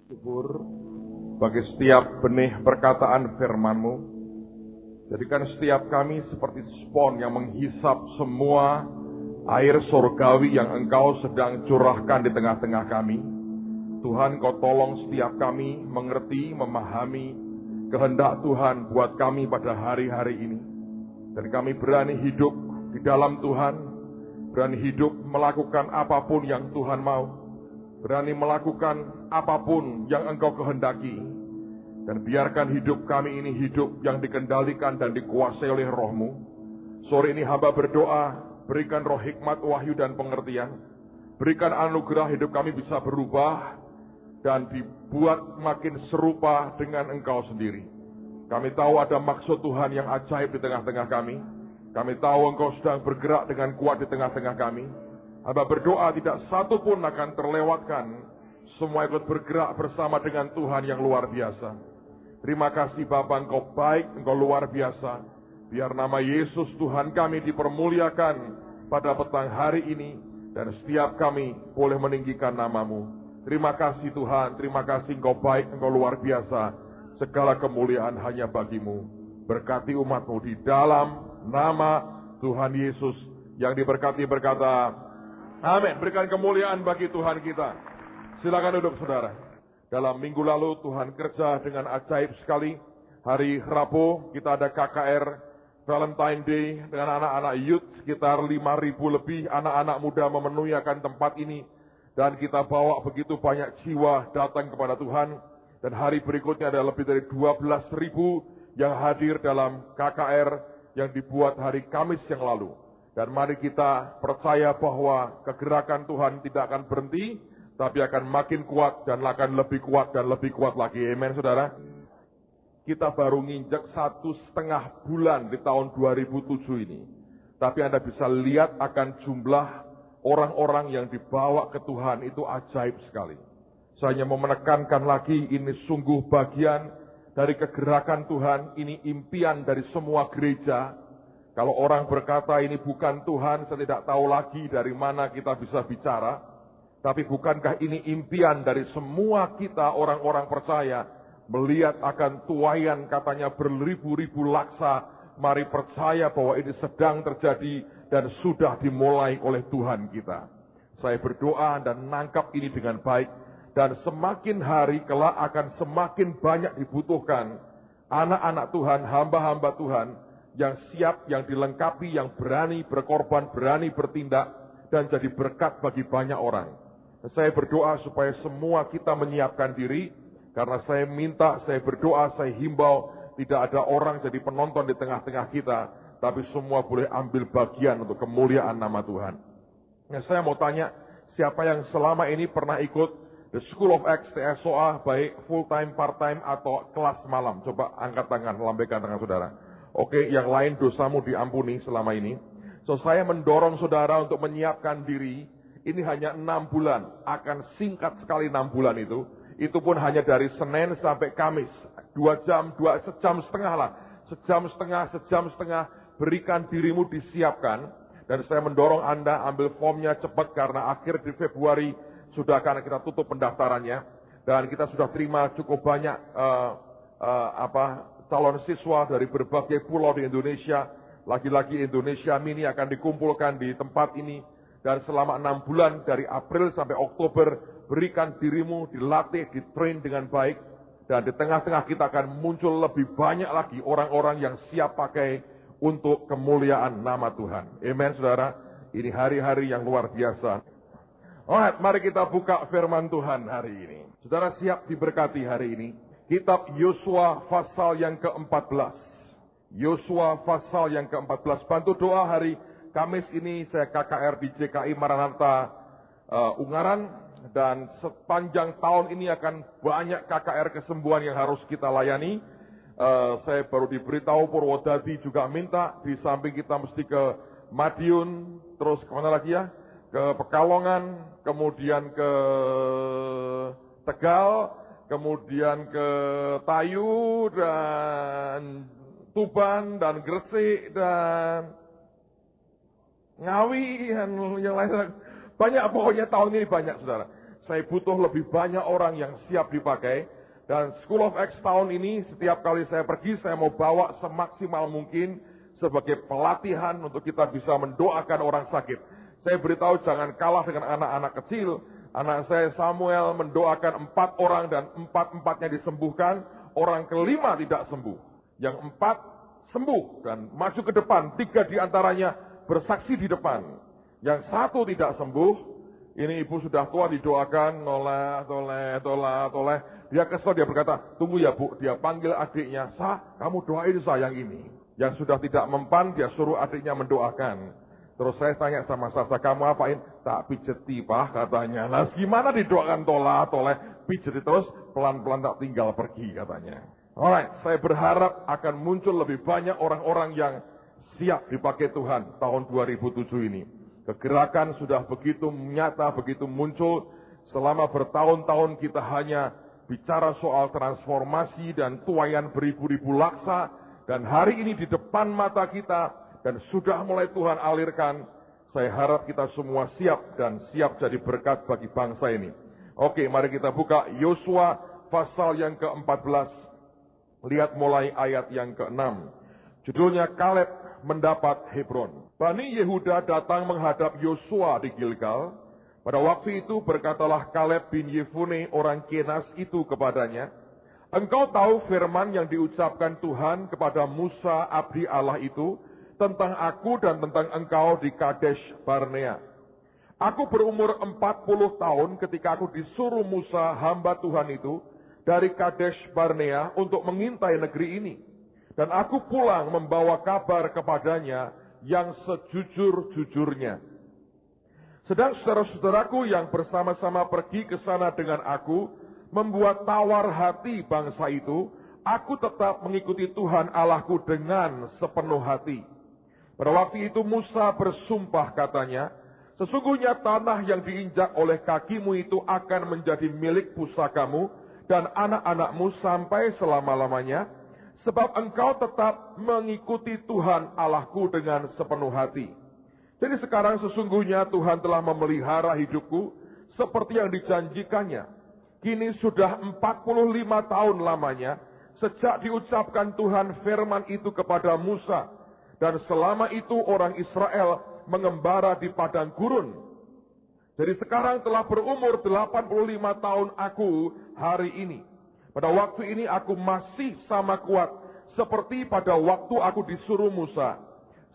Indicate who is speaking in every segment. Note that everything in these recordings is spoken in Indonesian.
Speaker 1: Syukur bagi setiap benih perkataan firman-Mu. Jadikan setiap kami seperti spon yang menghisap semua air surgawi yang Engkau sedang curahkan di tengah-tengah kami. Tuhan, Kau tolong setiap kami mengerti, memahami kehendak Tuhan buat kami pada hari-hari ini. Dan kami berani hidup di dalam Tuhan, berani hidup melakukan apapun yang Tuhan mau. Berani melakukan apapun yang Engkau kehendaki. Dan biarkan hidup kami ini hidup yang dikendalikan dan dikuasai oleh Roh-Mu. Sore ini hamba berdoa, berikan roh hikmat, wahyu, dan pengertian. Berikan anugerah hidup kami bisa berubah dan dibuat makin serupa dengan Engkau sendiri. Kami tahu ada maksud Tuhan yang ajaib di tengah-tengah kami. Kami tahu Engkau sedang bergerak dengan kuat di tengah-tengah kami. Hamba berdoa tidak satu pun akan terlewatkan. Semua ikut bergerak bersama dengan Tuhan yang luar biasa. Terima kasih Bapa, Engkau baik, Engkau luar biasa. Biar nama Yesus Tuhan kami dipermuliakan pada petang hari ini. Dan setiap kami boleh meninggikan nama-Mu. Terima kasih Tuhan, terima kasih Engkau baik, Engkau luar biasa. Segala kemuliaan hanya bagi-Mu. Berkati umat-Mu di dalam nama Tuhan Yesus. Yang diberkati berkata, amin. Berikan kemuliaan bagi Tuhan kita. Silakan duduk saudara. Dalam minggu lalu Tuhan kerja dengan ajaib sekali. Hari Rabu kita ada KKR Valentine Day dengan anak-anak youth. Sekitar 5.000 lebih anak-anak muda memenuhi akan tempat ini. Dan kita bawa begitu banyak jiwa datang kepada Tuhan. Dan hari berikutnya ada lebih dari 12.000 yang hadir dalam KKR yang dibuat hari Kamis yang lalu. Dan mari kita percaya bahwa kegerakan Tuhan tidak akan berhenti, tapi akan makin kuat dan akan lebih kuat dan lebih kuat lagi. Amen, saudara. Kita baru nginjek 1,5 bulan di tahun 2007 ini. Tapi Anda bisa lihat akan jumlah orang-orang yang dibawa ke Tuhan itu ajaib sekali. Saya hanya mau menekankan lagi, ini sungguh bagian dari kegerakan Tuhan, ini impian dari semua gereja. Kalau orang berkata ini bukan Tuhan, saya tidak tahu lagi dari mana kita bisa bicara. Tapi bukankah ini impian dari semua kita orang-orang percaya, melihat akan tuaian katanya beribu-ribu laksa, mari percaya bahwa ini sedang terjadi dan sudah dimulai oleh Tuhan kita. Saya berdoa dan nangkap ini dengan baik, dan semakin hari kelak akan semakin banyak dibutuhkan anak-anak Tuhan, hamba-hamba Tuhan, yang siap, yang dilengkapi, yang berani berkorban, berani bertindak, dan jadi berkat bagi banyak orang. Saya berdoa supaya semua kita menyiapkan diri, karena saya minta, saya berdoa, saya himbau, tidak ada orang jadi penonton di tengah-tengah kita, tapi semua boleh ambil bagian untuk kemuliaan nama Tuhan. Nah, saya mau tanya, siapa yang selama ini pernah ikut The School of Acts, TSOA, baik full time, part time, atau kelas malam? Coba angkat tangan, lambaikan tangan saudara. Oke, yang lain dosamu diampuni selama ini. So, saya mendorong saudara untuk menyiapkan diri. Ini hanya 6 bulan. Akan singkat sekali 6 bulan itu. Itu pun hanya dari Senin sampai Kamis. 2 jam, sejam setengah lah. Sejam setengah. Berikan dirimu disiapkan. Dan saya mendorong Anda ambil formnya cepat. Karena akhir di Februari sudah akan kita tutup pendaftarannya. Dan kita sudah terima cukup banyak calon siswa dari berbagai pulau di Indonesia. Lagi-lagi Indonesia Mini akan dikumpulkan di tempat ini. Dan selama 6 bulan dari April sampai Oktober, berikan dirimu dilatih, ditrain dengan baik. Dan di tengah-tengah kita akan muncul lebih banyak lagi orang-orang yang siap pakai untuk kemuliaan nama Tuhan. Amen, saudara. Ini hari-hari yang luar biasa. Alright, mari kita buka firman Tuhan hari ini. Saudara siap diberkati hari ini. Kitab Yosua pasal yang ke-14. Yosua pasal yang ke-14. Bantu doa hari Kamis ini saya KKR di JKI Maranatha Ungaran. Dan sepanjang tahun ini akan banyak KKR kesembuhan yang harus kita layani. Saya baru diberitahu Purwodadi juga minta. Di samping kita mesti ke Madiun. Terus kemana lagi ya? Ke Pekalongan. Kemudian ke Tegal. Kemudian ke Tayu dan Tuban dan Gresik dan Ngawi dan yang lain. Banyak pokoknya tahun ini banyak saudara. Saya butuh lebih banyak orang yang siap dipakai. Dan School of Acts tahun ini, setiap kali saya pergi, saya mau bawa semaksimal mungkin sebagai pelatihan untuk kita bisa mendoakan orang sakit. Saya beritahu jangan kalah dengan anak-anak kecil. Anak saya Samuel mendoakan 4 orang dan 4-4-nya disembuhkan. Orang kelima tidak sembuh. Yang 4 sembuh dan masuk ke depan. 3 diantaranya bersaksi di depan. Yang 1 tidak sembuh. Ini ibu sudah tua didoakan, toleh. Dia kesel, dia berkata, tunggu ya bu. Dia panggil adiknya, kamu doain saya yang ini. Yang sudah tidak mempan, dia suruh adiknya mendoakan. Terus saya tanya sama Sasa, kamu apain? Tak pijeti pak katanya. Nah gimana didoakan toleh, pijeti terus, pelan-pelan tak tinggal pergi katanya. Alright, saya berharap akan muncul lebih banyak orang-orang yang siap dipakai Tuhan tahun 2007 ini. Kegerakan sudah begitu nyata, begitu muncul. Selama bertahun-tahun kita hanya bicara soal transformasi dan tuaian beribu-ribu laksa. Dan hari ini di depan mata kita dan sudah mulai Tuhan alirkan. Saya harap kita semua siap dan siap jadi berkat bagi bangsa ini. Oke, mari kita buka Yosua pasal yang ke-14. Lihat mulai ayat yang ke-6. Judulnya Kaleb mendapat Hebron. Bani Yehuda datang menghadap Yosua di Gilgal. Pada waktu itu berkatalah Kaleb bin Yefune orang Kenas itu kepadanya, engkau tahu firman yang diucapkan Tuhan kepada Musa abdi Allah itu tentang aku dan tentang engkau di Kadesh Barnea. Aku berumur 40 tahun ketika aku disuruh Musa hamba Tuhan itu dari Kadesh Barnea untuk mengintai negeri ini. Dan aku pulang membawa kabar kepadanya yang sejujur-jujurnya. Sedang saudara-saudaraku yang bersama-sama pergi ke sana dengan aku, membuat tawar hati bangsa itu, aku tetap mengikuti Tuhan Allahku dengan sepenuh hati. Pada waktu itu Musa bersumpah katanya, sesungguhnya tanah yang diinjak oleh kakimu itu akan menjadi milik pusakamu dan anak-anakmu sampai selama-lamanya, sebab engkau tetap mengikuti Tuhan Allahku dengan sepenuh hati. Jadi sekarang sesungguhnya Tuhan telah memelihara hidupku seperti yang dijanjikannya. Kini sudah 45 tahun lamanya sejak diucapkan Tuhan firman itu kepada Musa. Dan selama itu orang Israel mengembara di padang gurun. Jadi sekarang telah berumur 85 tahun aku hari ini. Pada waktu ini aku masih sama kuat seperti pada waktu aku disuruh Musa.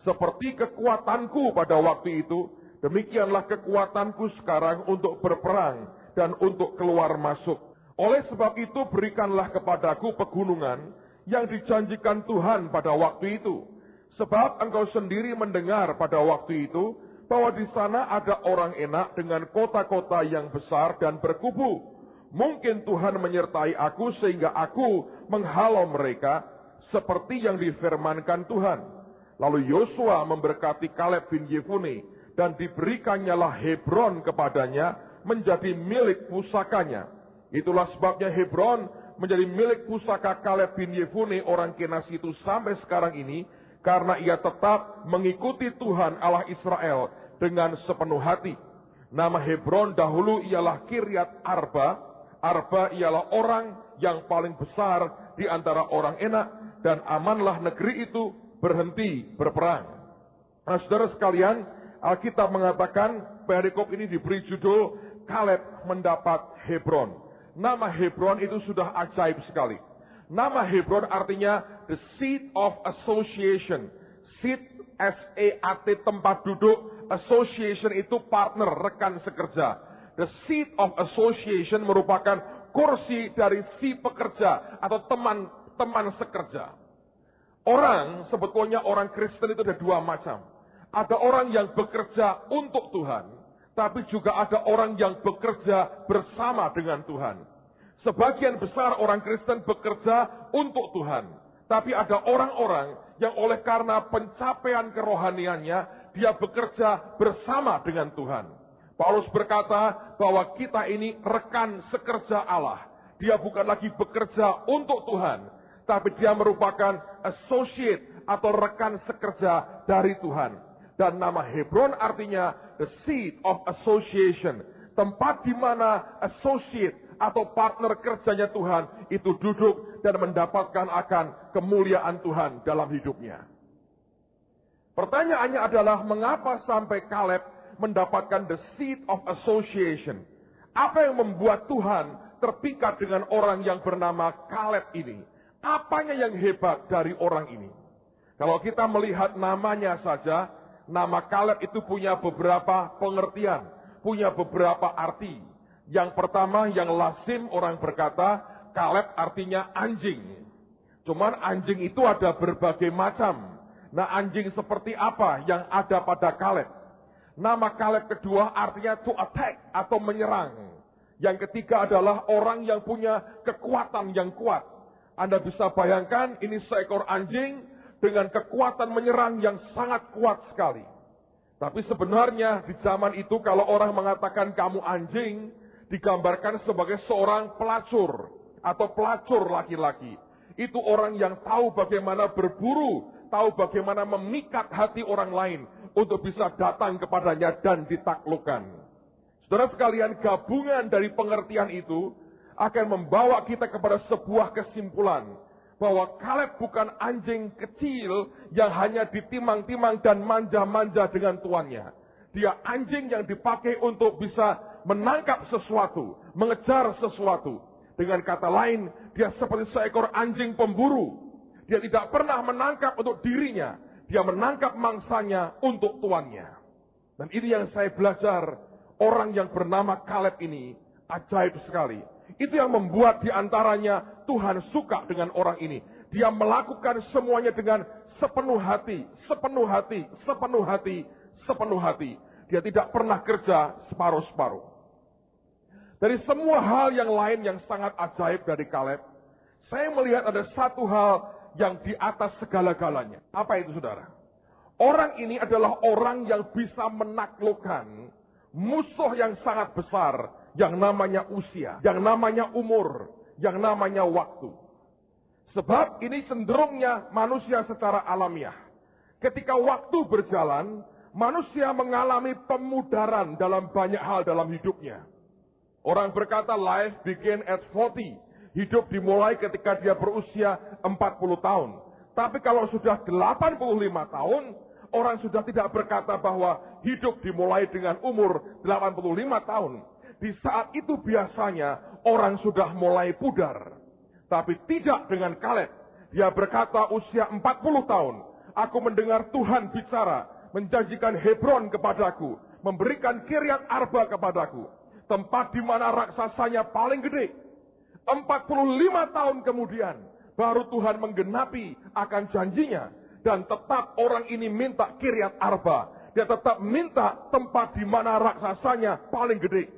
Speaker 1: Seperti kekuatanku pada waktu itu, demikianlah kekuatanku sekarang untuk berperang dan untuk keluar masuk. Oleh sebab itu berikanlah kepadaku pegunungan yang dijanjikan Tuhan pada waktu itu. Sebab engkau sendiri mendengar pada waktu itu bahwa di sana ada orang enak dengan kota-kota yang besar dan berkubu. Mungkin Tuhan menyertai aku sehingga aku menghalau mereka seperti yang difirmankan Tuhan. Lalu Yosua memberkati Kaleb bin Yefune dan diberikannya Hebron kepadanya menjadi milik pusakanya. Itulah sebabnya Hebron menjadi milik pusaka Kaleb bin Yefune orang Kenas itu sampai sekarang ini, karena ia tetap mengikuti Tuhan Allah Israel dengan sepenuh hati. Nama Hebron dahulu ialah Kiryat Arba. Arba ialah orang yang paling besar di antara orang enak, dan amanlah negeri itu berhenti berperang. Nah, saudara sekalian, Alkitab mengatakan perikop ini diberi judul Kaleb mendapat Hebron. Nama Hebron itu sudah ajaib sekali. Nama Hebron artinya the seat of association. Seat S-E-A-T tempat duduk, association itu partner, rekan sekerja. The seat of association merupakan kursi dari si pekerja atau teman sekerja. Orang, sebetulnya orang Kristen itu ada 2 macam. Ada orang yang bekerja untuk Tuhan, tapi juga ada orang yang bekerja bersama dengan Tuhan. Sebagian besar orang Kristen bekerja untuk Tuhan, tapi ada orang-orang yang oleh karena pencapaian kerohaniannya, dia bekerja bersama dengan Tuhan. Paulus berkata bahwa kita ini rekan sekerja Allah. Dia bukan lagi bekerja untuk Tuhan, tapi dia merupakan associate atau rekan sekerja dari Tuhan. Dan nama Hebron artinya the seat of association. Tempat di mana associate atau partner kerjanya Tuhan itu duduk dan mendapatkan akan kemuliaan Tuhan dalam hidupnya. Pertanyaannya adalah mengapa sampai Kaleb mendapatkan the seat of association? Apa yang membuat Tuhan terpikat dengan orang yang bernama Kaleb ini? Apanya yang hebat dari orang ini? Kalau kita melihat namanya saja, nama Kaleb itu punya beberapa pengertian, punya beberapa arti. Yang pertama, yang lazim orang berkata, Kaleb artinya anjing. Cuman anjing itu ada berbagai macam. Nah, anjing seperti apa yang ada pada Kaleb? Nama Kaleb kedua artinya to attack atau menyerang. Yang ketiga adalah orang yang punya kekuatan yang kuat. Anda bisa bayangkan ini seekor anjing dengan kekuatan menyerang yang sangat kuat sekali. Tapi sebenarnya di zaman itu kalau orang mengatakan kamu anjing, digambarkan sebagai seorang pelacur atau pelacur laki-laki. Itu orang yang tahu bagaimana berburu, tahu bagaimana memikat hati orang lain untuk bisa datang kepadanya dan ditaklukkan. Saudara sekalian, gabungan dari pengertian itu akan membawa kita kepada sebuah kesimpulan bahwa Kaleb bukan anjing kecil yang hanya ditimang-timang dan manja-manja dengan tuannya. Dia anjing yang dipakai untuk bisa menangkap sesuatu, mengejar sesuatu. Dengan kata lain, dia seperti seekor anjing pemburu. Dia tidak pernah menangkap untuk dirinya, dia menangkap mangsanya untuk tuannya. Dan ini yang saya belajar, orang yang bernama Kaleb ini ajaib sekali. Itu yang membuat diantaranya Tuhan suka dengan orang ini. Dia melakukan semuanya dengan sepenuh hati, sepenuh hati, sepenuh hati, sepenuh hati. Dia tidak pernah kerja separuh-separuh. Dari semua hal yang lain yang sangat ajaib dari Kaleb, saya melihat ada satu hal yang di atas segala-galanya. Apa itu, saudara? Orang ini adalah orang yang bisa menaklukkan musuh yang sangat besar, yang namanya usia, yang namanya umur, yang namanya waktu. Sebab ini cenderungnya manusia secara alamiah. Ketika waktu berjalan, manusia mengalami pemudaran dalam banyak hal dalam hidupnya. Orang berkata life begin at 40. Hidup dimulai ketika dia berusia 40 tahun. Tapi kalau sudah 85 tahun, orang sudah tidak berkata bahwa hidup dimulai dengan umur 85 tahun. Di saat itu biasanya orang sudah mulai pudar. Tapi tidak dengan Kaleb. Dia berkata usia 40 tahun. Aku mendengar Tuhan bicara, menjanjikan Hebron kepadaku, memberikan Kiryat Arba kepadaku. Tempat di mana raksasanya paling gede. 45 tahun kemudian, baru Tuhan menggenapi akan janjinya. Dan tetap orang ini minta Kiryat Arba. Dia tetap minta tempat di mana raksasanya paling gede.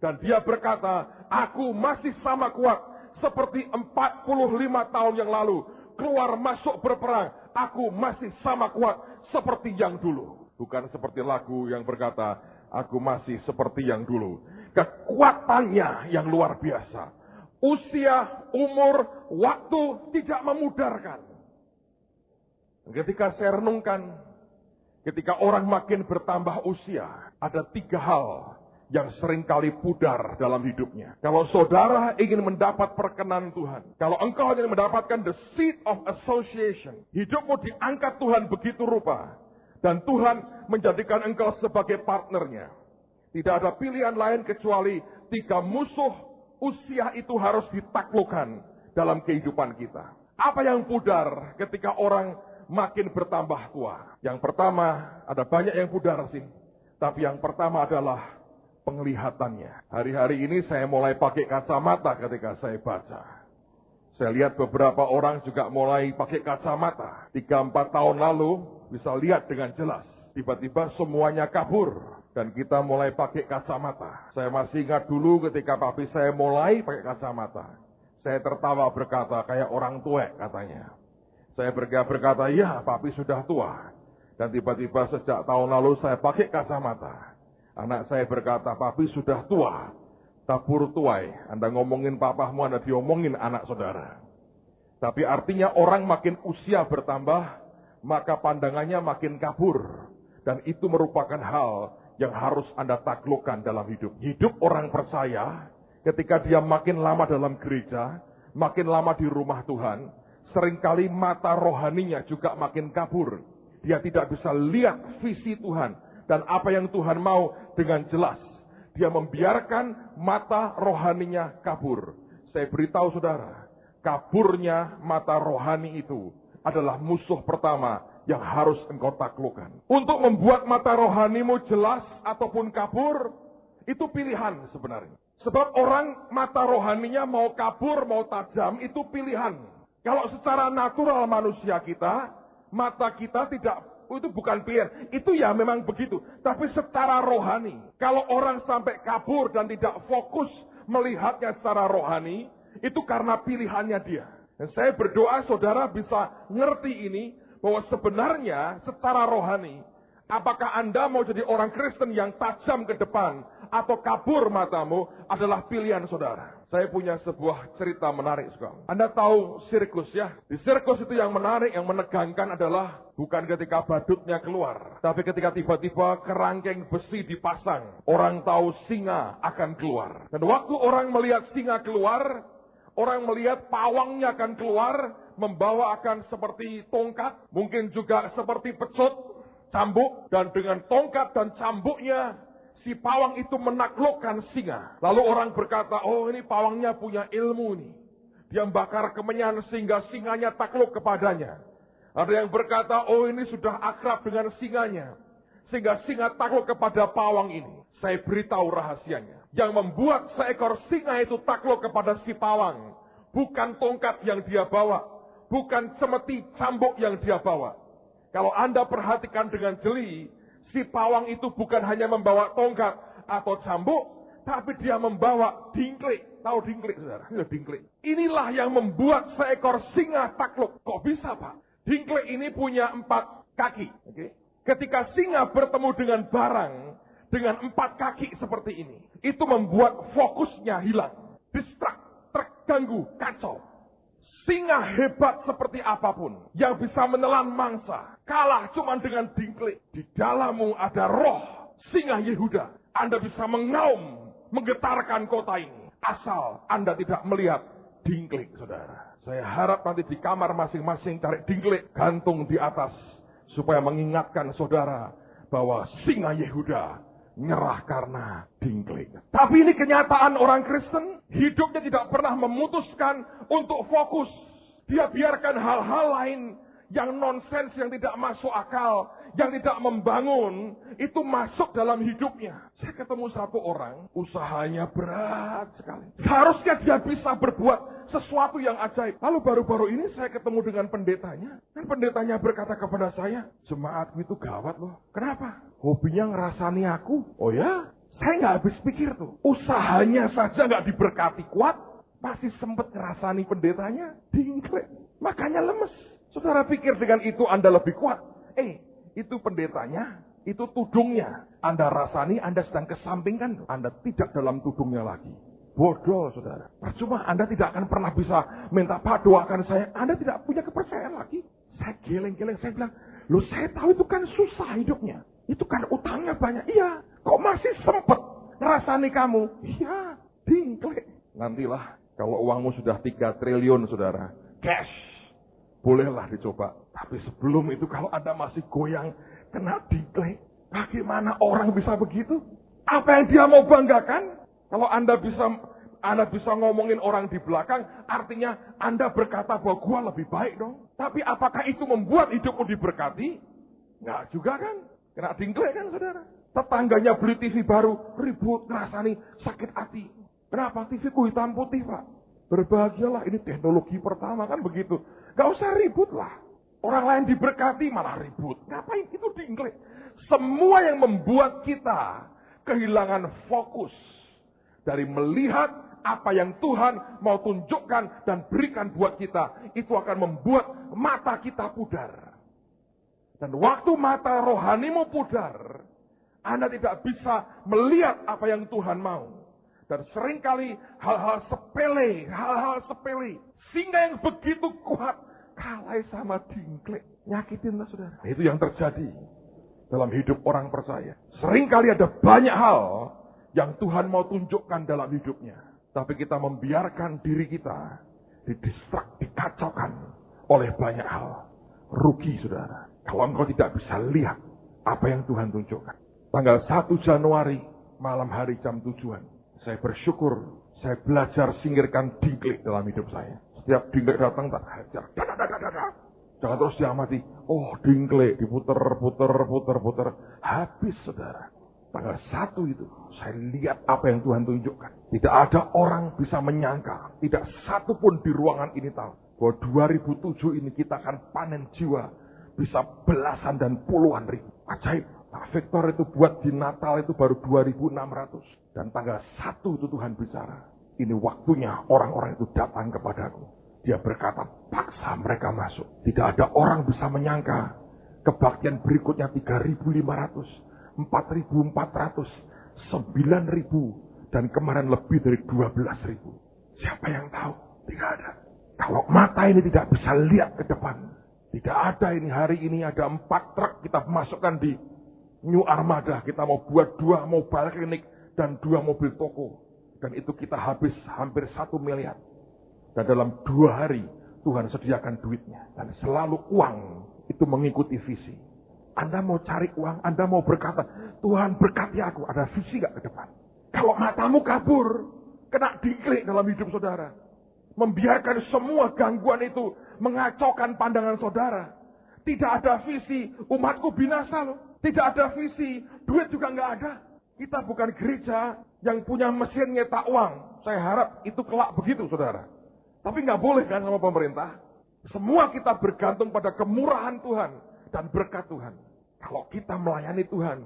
Speaker 1: Dan dia berkata, aku masih sama kuat seperti 45 tahun yang lalu. Keluar masuk berperang, aku masih sama kuat seperti yang dulu. Bukan seperti lagu yang berkata, aku masih seperti yang dulu. Kekuatannya yang luar biasa. Usia, umur, waktu tidak memudarkan. Ketika saya renungkan, ketika orang makin bertambah usia, ada 3 hal yang seringkali pudar dalam hidupnya. Kalau saudara ingin mendapat perkenan Tuhan, kalau engkau ingin mendapatkan the seat of association, hidupmu diangkat Tuhan begitu rupa, dan Tuhan menjadikan engkau sebagai partnernya. Tidak ada pilihan lain kecuali 3 musuh usia itu harus ditaklukkan dalam kehidupan kita. Apa yang pudar ketika orang makin bertambah tua? Yang pertama, ada banyak yang pudar sih. Tapi yang pertama adalah penglihatannya. Hari-hari ini saya mulai pakai kacamata ketika saya baca. Saya lihat beberapa orang juga mulai pakai kacamata. 3-4 tahun lalu bisa lihat dengan jelas. Tiba-tiba semuanya kabur. Dan kita mulai pakai kacamata. Saya masih ingat dulu ketika papi saya mulai pakai kacamata. Saya tertawa berkata, kayak orang tua katanya. Saya berkata, ya papi sudah tua. Dan tiba-tiba sejak tahun lalu saya pakai kacamata. Anak saya berkata, papi sudah tua. Tabur tuai. Anda ngomongin papahmu, Anda diomongin anak saudara. Tapi artinya orang makin usia bertambah, maka pandangannya makin kabur. Dan itu merupakan hal yang harus Anda taklukkan dalam hidup. Hidup orang percaya, ketika dia makin lama dalam gereja, makin lama di rumah Tuhan, seringkali mata rohaninya juga makin kabur. Dia tidak bisa lihat visi Tuhan dan apa yang Tuhan mau dengan jelas. Dia membiarkan mata rohaninya kabur. Saya beritahu saudara, kaburnya mata rohani itu adalah musuh pertama yang harus engkau taklukkan. Untuk membuat mata rohanimu jelas ataupun kabur, itu pilihan sebenarnya. Sebab orang mata rohaninya mau kabur, mau tajam, itu pilihan. Kalau secara natural manusia kita, mata kita tidak, itu bukan pilihan. Itu ya memang begitu. Tapi secara rohani, kalau orang sampai kabur dan tidak fokus melihatnya secara rohani, itu karena pilihannya dia. Dan saya berdoa saudara bisa ngerti ini, bahwa sebenarnya secara rohani, apakah Anda mau jadi orang Kristen yang tajam ke depan atau kabur matamu adalah pilihan saudara. Saya punya sebuah cerita menarik sekali. Anda tahu sirkus ya? Di sirkus itu yang menarik, yang menegangkan adalah bukan ketika badutnya keluar, tapi ketika tiba-tiba kerangkeng besi dipasang. Orang tahu singa akan keluar. Dan waktu orang melihat singa keluar, orang melihat pawangnya akan keluar, membawa akan seperti tongkat, mungkin juga seperti pecut, cambuk, dan dengan tongkat dan cambuknya, si pawang itu menaklukkan singa. Lalu orang berkata, oh ini pawangnya punya ilmu nih. Dia membakar kemenyan sehingga singanya takluk kepadanya. Ada yang berkata, oh ini sudah akrab dengan singanya, sehingga singa takluk kepada pawang ini. Saya beritahu rahasianya. Yang membuat seekor singa itu takluk kepada si pawang, bukan tongkat yang dia bawa, bukan cemeti cambuk yang dia bawa. Kalau Anda perhatikan dengan jeli, si pawang itu bukan hanya membawa tongkat atau cambuk, tapi dia membawa dingklik. Tahu dingklik, saudara? Ini dingklik. Inilah yang membuat seekor singa takluk. Kok bisa, Pak? Dingklik ini punya 4 kaki. Okay? Ketika singa bertemu dengan barang dengan 4 kaki seperti ini, itu membuat fokusnya hilang, distrak, terganggu, kacau. Singa hebat seperti apapun yang bisa menelan mangsa, kalah cuma dengan dingklik. Di dalammu ada roh singa Yehuda. Anda bisa mengaum, menggetarkan kota ini, asal Anda tidak melihat dingklik, saudara. Saya harap nanti di kamar masing-masing cari dingklik, gantung di atas, supaya mengingatkan saudara bahwa singa Yehuda nyerah karena dingklik. Tapi ini kenyataan orang Kristen. Hidupnya tidak pernah memutuskan untuk fokus. Dia biarkan hal-hal lain yang nonsens, yang tidak masuk akal, yang tidak membangun, itu masuk dalam hidupnya. Saya ketemu satu orang, usahanya berat sekali. Seharusnya dia bisa berbuat sesuatu yang ajaib. Lalu baru-baru ini saya ketemu dengan pendetanya. Dan pendetanya berkata kepada saya, jemaatku itu gawat loh. Kenapa? Hobinya ngerasani aku. Oh ya? Saya nggak habis pikir tuh. Usahanya saja nggak diberkati kuat, masih sempat ngerasani pendetanya, dingklik. Makanya lemes. Saudara pikir dengan itu Anda lebih kuat. Itu pendetanya, itu tudungnya. Anda rasani, Anda sedang kesampingkan. Anda tidak dalam tudungnya lagi. Bodoh, saudara. Percuma Anda tidak akan pernah bisa minta, Pak doakan saya. Anda tidak punya kepercayaan lagi. Saya geleng-geleng, saya bilang, loh saya tahu itu kan susah hidupnya. Itu kan utangnya banyak. Iya, kok masih sempet ngerasani kamu? Iya, dingklik. Nantilah, kalau uangmu sudah 3 triliun, saudara, cash, bolehlah dicoba. Tapi sebelum itu kalau Anda masih goyang, kena dingklik, bagaimana orang bisa begitu? Apa yang dia mau banggakan? Kalau Anda bisa ngomongin orang di belakang, artinya Anda berkata bahwa gua lebih baik dong. Tapi apakah itu membuat hidupmu diberkati? Enggak juga kan? Kena dingklik kan, saudara? Tetangganya beli TV baru, ribut, ngerasani, sakit hati. Kenapa? TV-ku hitam putih, Pak. Berbahagialah, ini teknologi pertama kan begitu. Gak usah ribut lah. Orang lain diberkati malah ribut. Ngapain itu dingklik? Semua yang membuat kita kehilangan fokus dari melihat apa yang Tuhan mau tunjukkan dan berikan buat kita, itu akan membuat mata kita pudar. Dan waktu mata rohanimu pudar, Anda tidak bisa melihat apa yang Tuhan mau. Dan seringkali hal-hal sepele, singa yang begitu kuat, kalah sama dingklik. Nyakitinlah, saudara. Itu yang terjadi dalam hidup orang percaya. Seringkali ada banyak hal yang Tuhan mau tunjukkan dalam hidupnya. Tapi kita membiarkan diri kita didistrak, dikacaukan oleh banyak hal. Rugi, saudara. Kalau engkau tidak bisa lihat apa yang Tuhan tunjukkan. Tanggal 1 Januari, malam hari jam 7-an. Saya bersyukur, saya belajar singkirkan dingklik dalam hidup saya. Setiap dingklik datang, tak hajar. Jangan terus diamati. Oh, dingklik, diputer. Habis, saudara. Tanggal 1 itu, saya lihat apa yang Tuhan tunjukkan. Tidak ada orang bisa menyangka, tidak satu pun di ruangan ini tahu, bahwa 2007 ini kita akan panen jiwa, bisa belasan dan puluhan ribu. Ajaib. Pak Victor itu buat di Natal itu baru 2.600. Dan tanggal 1 itu Tuhan bicara. Ini waktunya orang-orang itu datang kepadaku. Dia berkata, paksa mereka masuk. Tidak ada orang bisa menyangka. Kebaktian berikutnya 3.500. 4.400, 9.000, dan kemarin lebih dari 12.000. Siapa yang tahu? Tidak ada. Kalau mata ini tidak bisa lihat ke depan, tidak ada ini hari ini ada 4 truk kita masukkan di New Armada. Kita mau buat 2 mobile klinik dan 2 mobil toko. Dan itu kita habis hampir 1 miliar. Dan dalam 2 hari Tuhan sediakan duitnya. Dan selalu uang itu mengikuti visi. Anda mau cari uang, Anda mau berkata, Tuhan berkati aku, ada visi gak ke depan? Kalau matamu kabur, kena dingklik dalam hidup saudara. Membiarkan semua gangguan itu mengacaukan pandangan saudara. Tidak ada visi, umatku binasa loh. Tidak ada visi, duit juga gak ada. Kita bukan gereja yang punya mesin nyetak uang. Saya harap itu kelak begitu saudara. Tapi gak boleh kan sama pemerintah. Semua kita bergantung pada kemurahan Tuhan dan berkat Tuhan. Kalau kita melayani Tuhan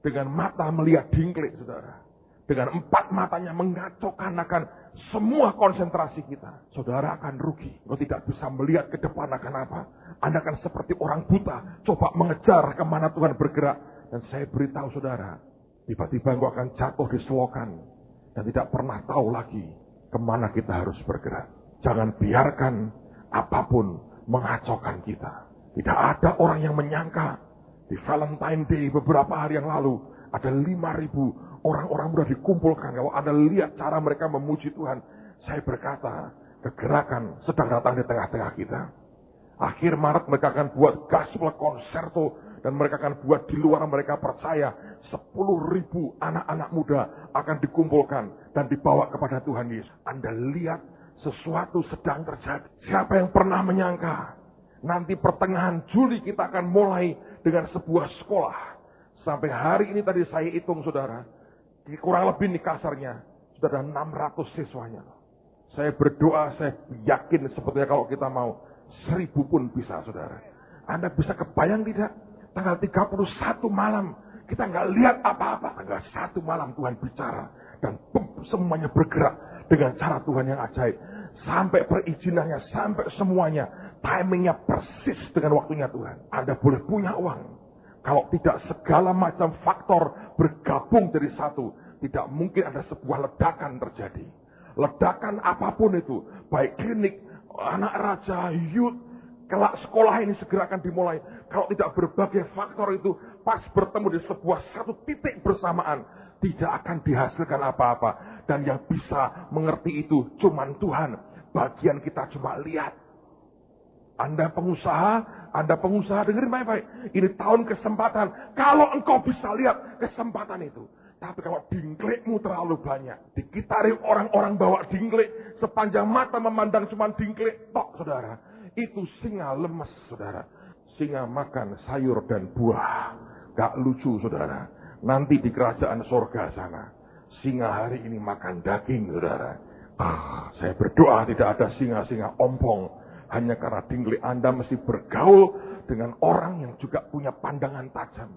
Speaker 1: dengan mata melihat dingklik, saudara, dengan 4 matanya mengacaukan akan semua konsentrasi kita, saudara akan rugi. Kalau tidak bisa melihat ke depan akan apa? Anda akan seperti orang buta, coba mengejar kemana Tuhan bergerak. Dan saya beritahu saudara, tiba-tiba engkau akan jatuh di selokan dan tidak pernah tahu lagi kemana kita harus bergerak. Jangan biarkan apapun mengacaukan kita. Tidak ada orang yang menyangka di Valentine Day beberapa hari yang lalu ada 5.000 orang-orang muda dikumpulkan. Kalau Anda lihat cara mereka memuji Tuhan, saya berkata kegerakan sedang datang di tengah-tengah kita. Akhir Maret mereka akan buat gospel concerto dan mereka akan buat di luar. Mereka percaya 10.000 anak-anak muda akan dikumpulkan dan dibawa kepada Tuhan Yesus. Anda lihat sesuatu sedang terjadi. Siapa yang pernah menyangka nanti pertengahan Juli kita akan mulai dengan sebuah sekolah. Sampai hari ini tadi saya hitung saudara, kurang lebih nih kasarnya, sudah ada 600 siswanya. Saya berdoa, saya yakin sebetulnya kalau kita mau 1.000 pun bisa saudara. Anda bisa kebayang tidak? Tanggal 31 malam, kita nggak lihat apa-apa. Tanggal 1 malam Tuhan bicara. Dan semuanya bergerak dengan cara Tuhan yang ajaib. Sampai perizinannya, sampai semuanya. Timingnya persis dengan waktunya Tuhan. Anda boleh punya uang. Kalau tidak segala macam faktor bergabung jadi satu, tidak mungkin ada sebuah ledakan terjadi. Ledakan apapun itu, baik klinik, anak raja, youth, kelak sekolah ini segera akan dimulai. Kalau tidak berbagai faktor itu pas bertemu di sebuah satu titik bersamaan, tidak akan dihasilkan apa-apa. Dan yang bisa mengerti itu cuman Tuhan. Bagian kita cuma lihat. Anda pengusaha dengerin baik-baik. Ini tahun kesempatan. Kalau engkau bisa lihat kesempatan itu. Tapi kalau dingklikmu terlalu banyak, dikitari orang-orang bawa dingklik, sepanjang mata memandang cuma dingklik, tok saudara. Itu singa lemes saudara. Singa makan sayur dan buah. Gak lucu saudara. Nanti di kerajaan sorga sana, singa hari ini makan daging saudara. Saya berdoa tidak ada singa-singa ompong. Hanya karena dingklik Anda mesti bergaul dengan orang yang juga punya pandangan tajam.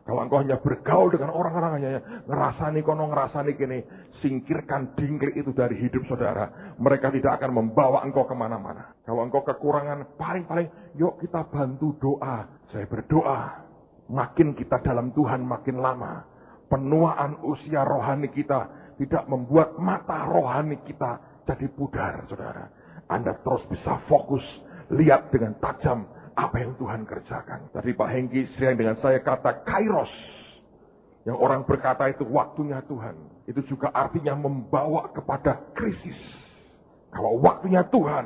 Speaker 1: Kalau engkau hanya bergaul dengan orang-orang hanya ngerasani kono ngerasani kini, singkirkan dingklik itu dari hidup saudara. Mereka tidak akan membawa engkau kemana-mana. Kalau engkau kekurangan, paling-paling yuk kita bantu doa. Saya berdoa, makin kita dalam Tuhan makin lama, penuaan usia rohani kita tidak membuat mata rohani kita jadi pudar saudara. Anda terus bisa fokus, lihat dengan tajam apa yang Tuhan kerjakan. Tadi Pak Hengki sering dengan saya kata kairos. Yang orang berkata itu waktunya Tuhan. Itu juga artinya membawa kepada krisis. Kalau waktunya Tuhan,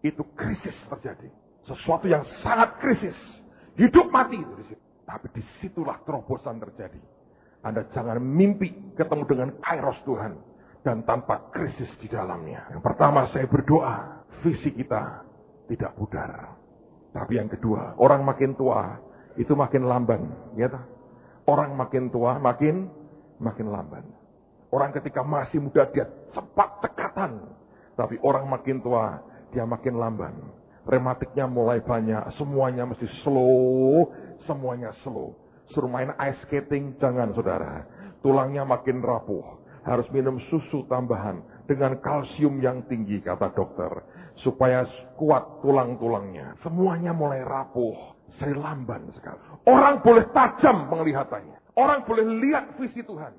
Speaker 1: itu krisis terjadi. Sesuatu yang sangat krisis. Hidup mati itu di situ. Tapi disitulah terobosan terjadi. Anda jangan mimpi ketemu dengan kairos Tuhan. Dan tanpa krisis di dalamnya. Yang pertama saya berdoa, visi kita tidak pudar. Tapi yang kedua, orang makin tua, itu makin lamban. Ya tak? Orang makin tua, makin lamban. Orang ketika masih muda, dia cepat cekatan. Tapi orang makin tua, dia makin lamban. Rematiknya mulai banyak, semuanya mesti slow, semuanya slow. Suruh main ice skating, jangan saudara. Tulangnya makin rapuh. Harus minum susu tambahan dengan kalsium yang tinggi, kata dokter. Supaya kuat tulang-tulangnya. Semuanya mulai rapuh. Saya lamban sekali. Orang boleh tajam penglihatannya. Orang boleh lihat visi Tuhan.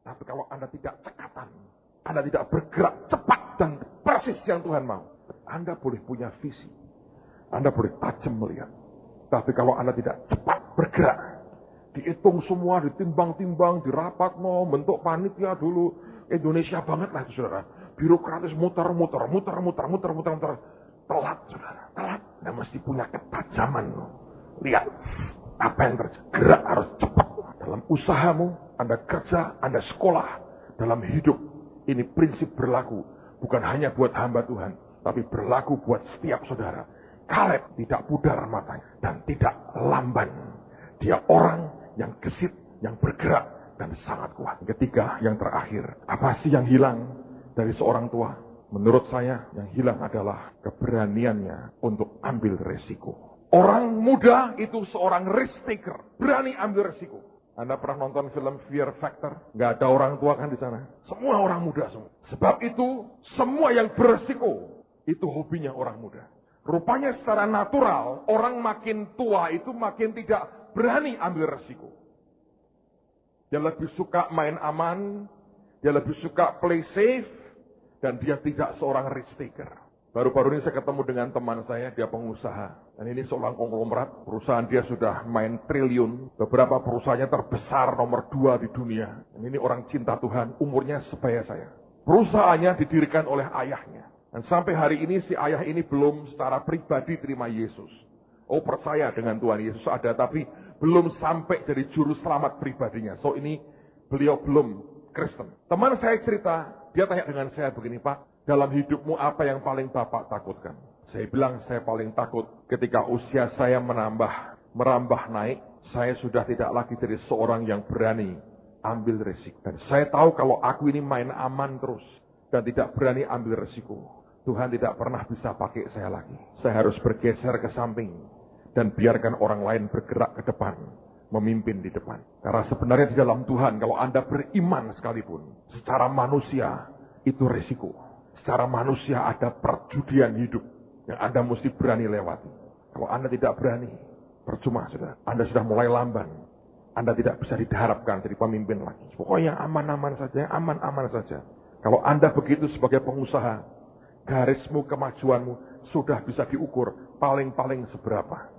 Speaker 1: Tapi kalau Anda tidak cekatan, Anda tidak bergerak cepat dan persis yang Tuhan mau, Anda boleh punya visi. Anda boleh tajam melihat. Tapi kalau Anda tidak cepat bergerak, dihitung semua, ditimbang-timbang, dirapat, bentuk panitia dulu. Indonesia banget lah itu saudara. Birokratis muter-muter. Telat saudara, telat. Anda mesti punya ketajaman. Lihat apa yang terjadi. Gerak harus cepat. Dalam usahamu, Anda kerja, Anda sekolah. Dalam hidup, ini prinsip berlaku. Bukan hanya buat hamba Tuhan, tapi berlaku buat setiap saudara. Kaleb tidak pudar matanya dan tidak lamban. Dia orang yang gesit, yang bergerak, dan sangat kuat. Ketiga, yang terakhir. Apa sih yang hilang dari seorang tua? Menurut saya, yang hilang adalah keberaniannya untuk ambil resiko. Orang muda itu seorang risk taker. Berani ambil resiko. Anda pernah nonton film Fear Factor? Gak ada orang tua kan di sana? Semua orang muda semua. Sebab itu, semua yang beresiko, itu hobinya orang muda. Rupanya secara natural, orang makin tua itu makin tidak berani ambil resiko. Dia lebih suka main aman, dia lebih suka play safe, dan dia tidak seorang risk taker. Baru-baru ini saya ketemu dengan teman saya, dia pengusaha. Dan ini seorang konglomerat, perusahaan dia sudah main triliun. Beberapa perusahaannya terbesar nomor 2 di dunia. Dan ini orang cinta Tuhan, umurnya sebaya saya. Perusahaannya didirikan oleh ayahnya. Dan sampai hari ini si ayah ini belum secara pribadi terima Yesus. Oh, percaya dengan Tuhan Yesus ada, tapi belum sampai jadi juru selamat pribadinya. So ini beliau belum Kristen. Teman saya cerita, dia tanya dengan saya begini, Pak, dalam hidupmu apa yang paling Bapak takutkan? Saya bilang saya paling takut ketika usia saya merambah naik, saya sudah tidak lagi jadi seorang yang berani ambil resiko. Dan saya tahu kalau aku ini main aman terus dan tidak berani ambil resiko, Tuhan tidak pernah bisa pakai saya lagi. Saya harus bergeser ke samping dan biarkan orang lain bergerak ke depan, memimpin di depan. Karena sebenarnya di dalam Tuhan, kalau Anda beriman sekalipun, secara manusia itu resiko. Secara manusia ada perjudian hidup yang Anda mesti berani lewati. Kalau Anda tidak berani, percuma sudah. Anda sudah mulai lamban. Anda tidak bisa diharapkan jadi pemimpin lagi. Pokoknya aman-aman saja, aman-aman saja. Kalau Anda begitu sebagai pengusaha, garismu, kemajuanmu sudah bisa diukur paling-paling seberapa.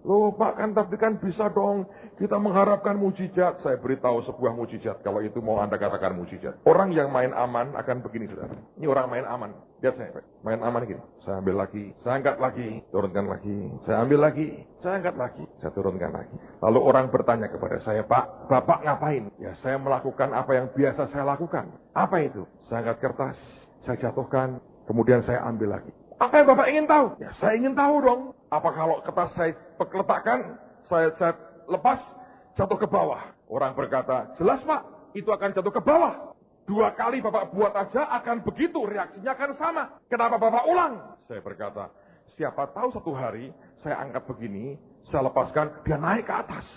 Speaker 1: Loh Pak, kan tapi kan bisa dong kita mengharapkan mujizat. Saya beritahu sebuah mujizat, kalau itu mau Anda katakan mujizat. Orang yang main aman akan begini saudara. Ini orang main aman. Lihat saya, main aman gini. Saya ambil lagi, saya angkat lagi, turunkan lagi. Saya ambil lagi, saya angkat lagi, saya turunkan lagi. Lalu orang bertanya kepada saya, Pak, Bapak ngapain? Ya saya melakukan apa yang biasa saya lakukan. Apa itu? Saya angkat kertas, saya jatuhkan, kemudian saya ambil lagi. Apa yang Bapak ingin tahu? Ya saya ingin tahu dong. Apa kalau kertas saya letakkan, saya lepas, jatuh ke bawah? Orang berkata, jelas Pak, itu akan jatuh ke bawah. 2 kali Bapak buat aja akan begitu, reaksinya akan sama. Kenapa Bapak ulang? Saya berkata, siapa tahu satu hari saya angkat begini, saya lepaskan, dia naik ke atas.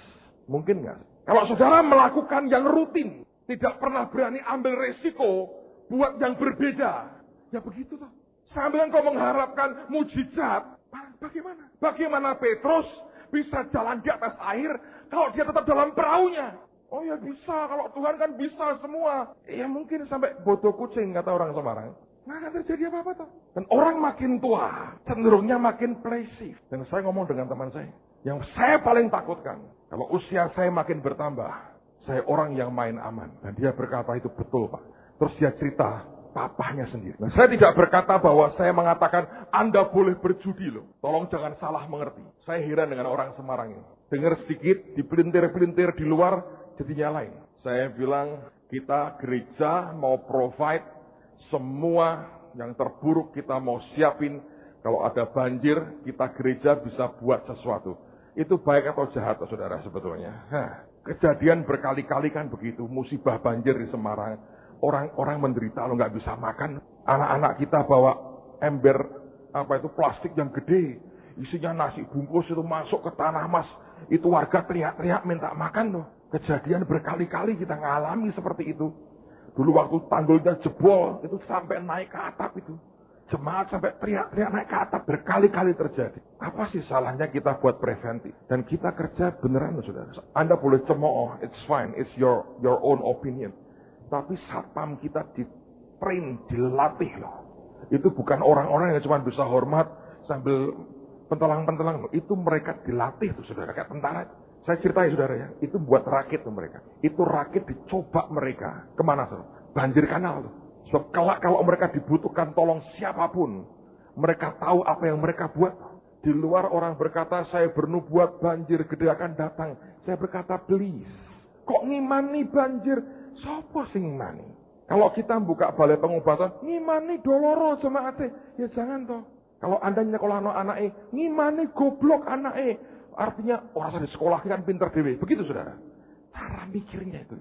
Speaker 1: Mungkin nggak? Kalau saudara melakukan yang rutin, tidak pernah berani ambil resiko buat yang berbeda, ya begitu toh. Sambil engkau mengharapkan mujizat, bagaimana? Bagaimana Petrus bisa jalan di atas air kalau dia tetap dalam perahunya? Oh ya bisa, kalau Tuhan kan bisa semua. Ya mungkin sampai bodoh kucing, kata orang Semarang. Nggak akan terjadi apa-apa toh. Dan orang makin tua, cenderungnya makin pleasif. Dan saya ngomong dengan teman saya, yang saya paling takutkan, kalau usia saya makin bertambah, saya orang yang main aman. Dan dia berkata itu betul Pak. Terus dia cerita papahnya sendiri. Nah, saya tidak berkata bahwa saya mengatakan Anda boleh berjudi loh. Tolong jangan salah mengerti. Saya heran dengan orang Semarang ini. Dengar sedikit, dipelintir-pelintir di luar, jadinya lain. Saya bilang kita gereja mau provide semua yang terburuk kita mau siapin. Kalau ada banjir, kita gereja bisa buat sesuatu. Itu baik atau jahat, saudara, sebetulnya. Kejadian berkali-kali kan begitu. Musibah banjir di Semarang. Orang-orang menderita, lo nggak bisa makan. Anak-anak kita bawa ember plastik yang gede. Isinya nasi bungkus itu masuk ke tanah mas. Itu warga teriak-teriak minta makan loh. Kejadian berkali-kali kita ngalami seperti itu. Dulu waktu tanggulnya jebol, itu sampai naik ke atap itu. Jemaat sampai teriak-teriak naik ke atap, berkali-kali terjadi. Apa sih salahnya kita buat preventif? Dan kita kerja beneran, saudara. Anda boleh cemooh, it's fine, it's your own opinion. Tapi satpam kita di-train, dilatih loh. Itu bukan orang-orang yang cuma bisa hormat sambil pentelang-pentelang. Itu mereka dilatih tuh, saudara, kayak tentara. Saya ceritain, saudara ya, itu buat rakit tuh mereka. Itu rakit dicoba mereka. Kemana, saudara? Banjir kanal tuh. So, kalau mereka dibutuhkan tolong siapapun, mereka tahu apa yang mereka buat. Di luar orang berkata, saya bernubuat banjir gede akan datang. Saya berkata, please. Kok ngimani banjir? Sopo sing ngimani? Kalau kita buka balai pengobatan, ngimani doloro jemaate. Ya jangan toh. Kalau Anda nyekolahno anake, ngimani goblok anake. Artinya orang di sekolah kan pinter dewe. Begitu saudara. Cara mikirnya itu.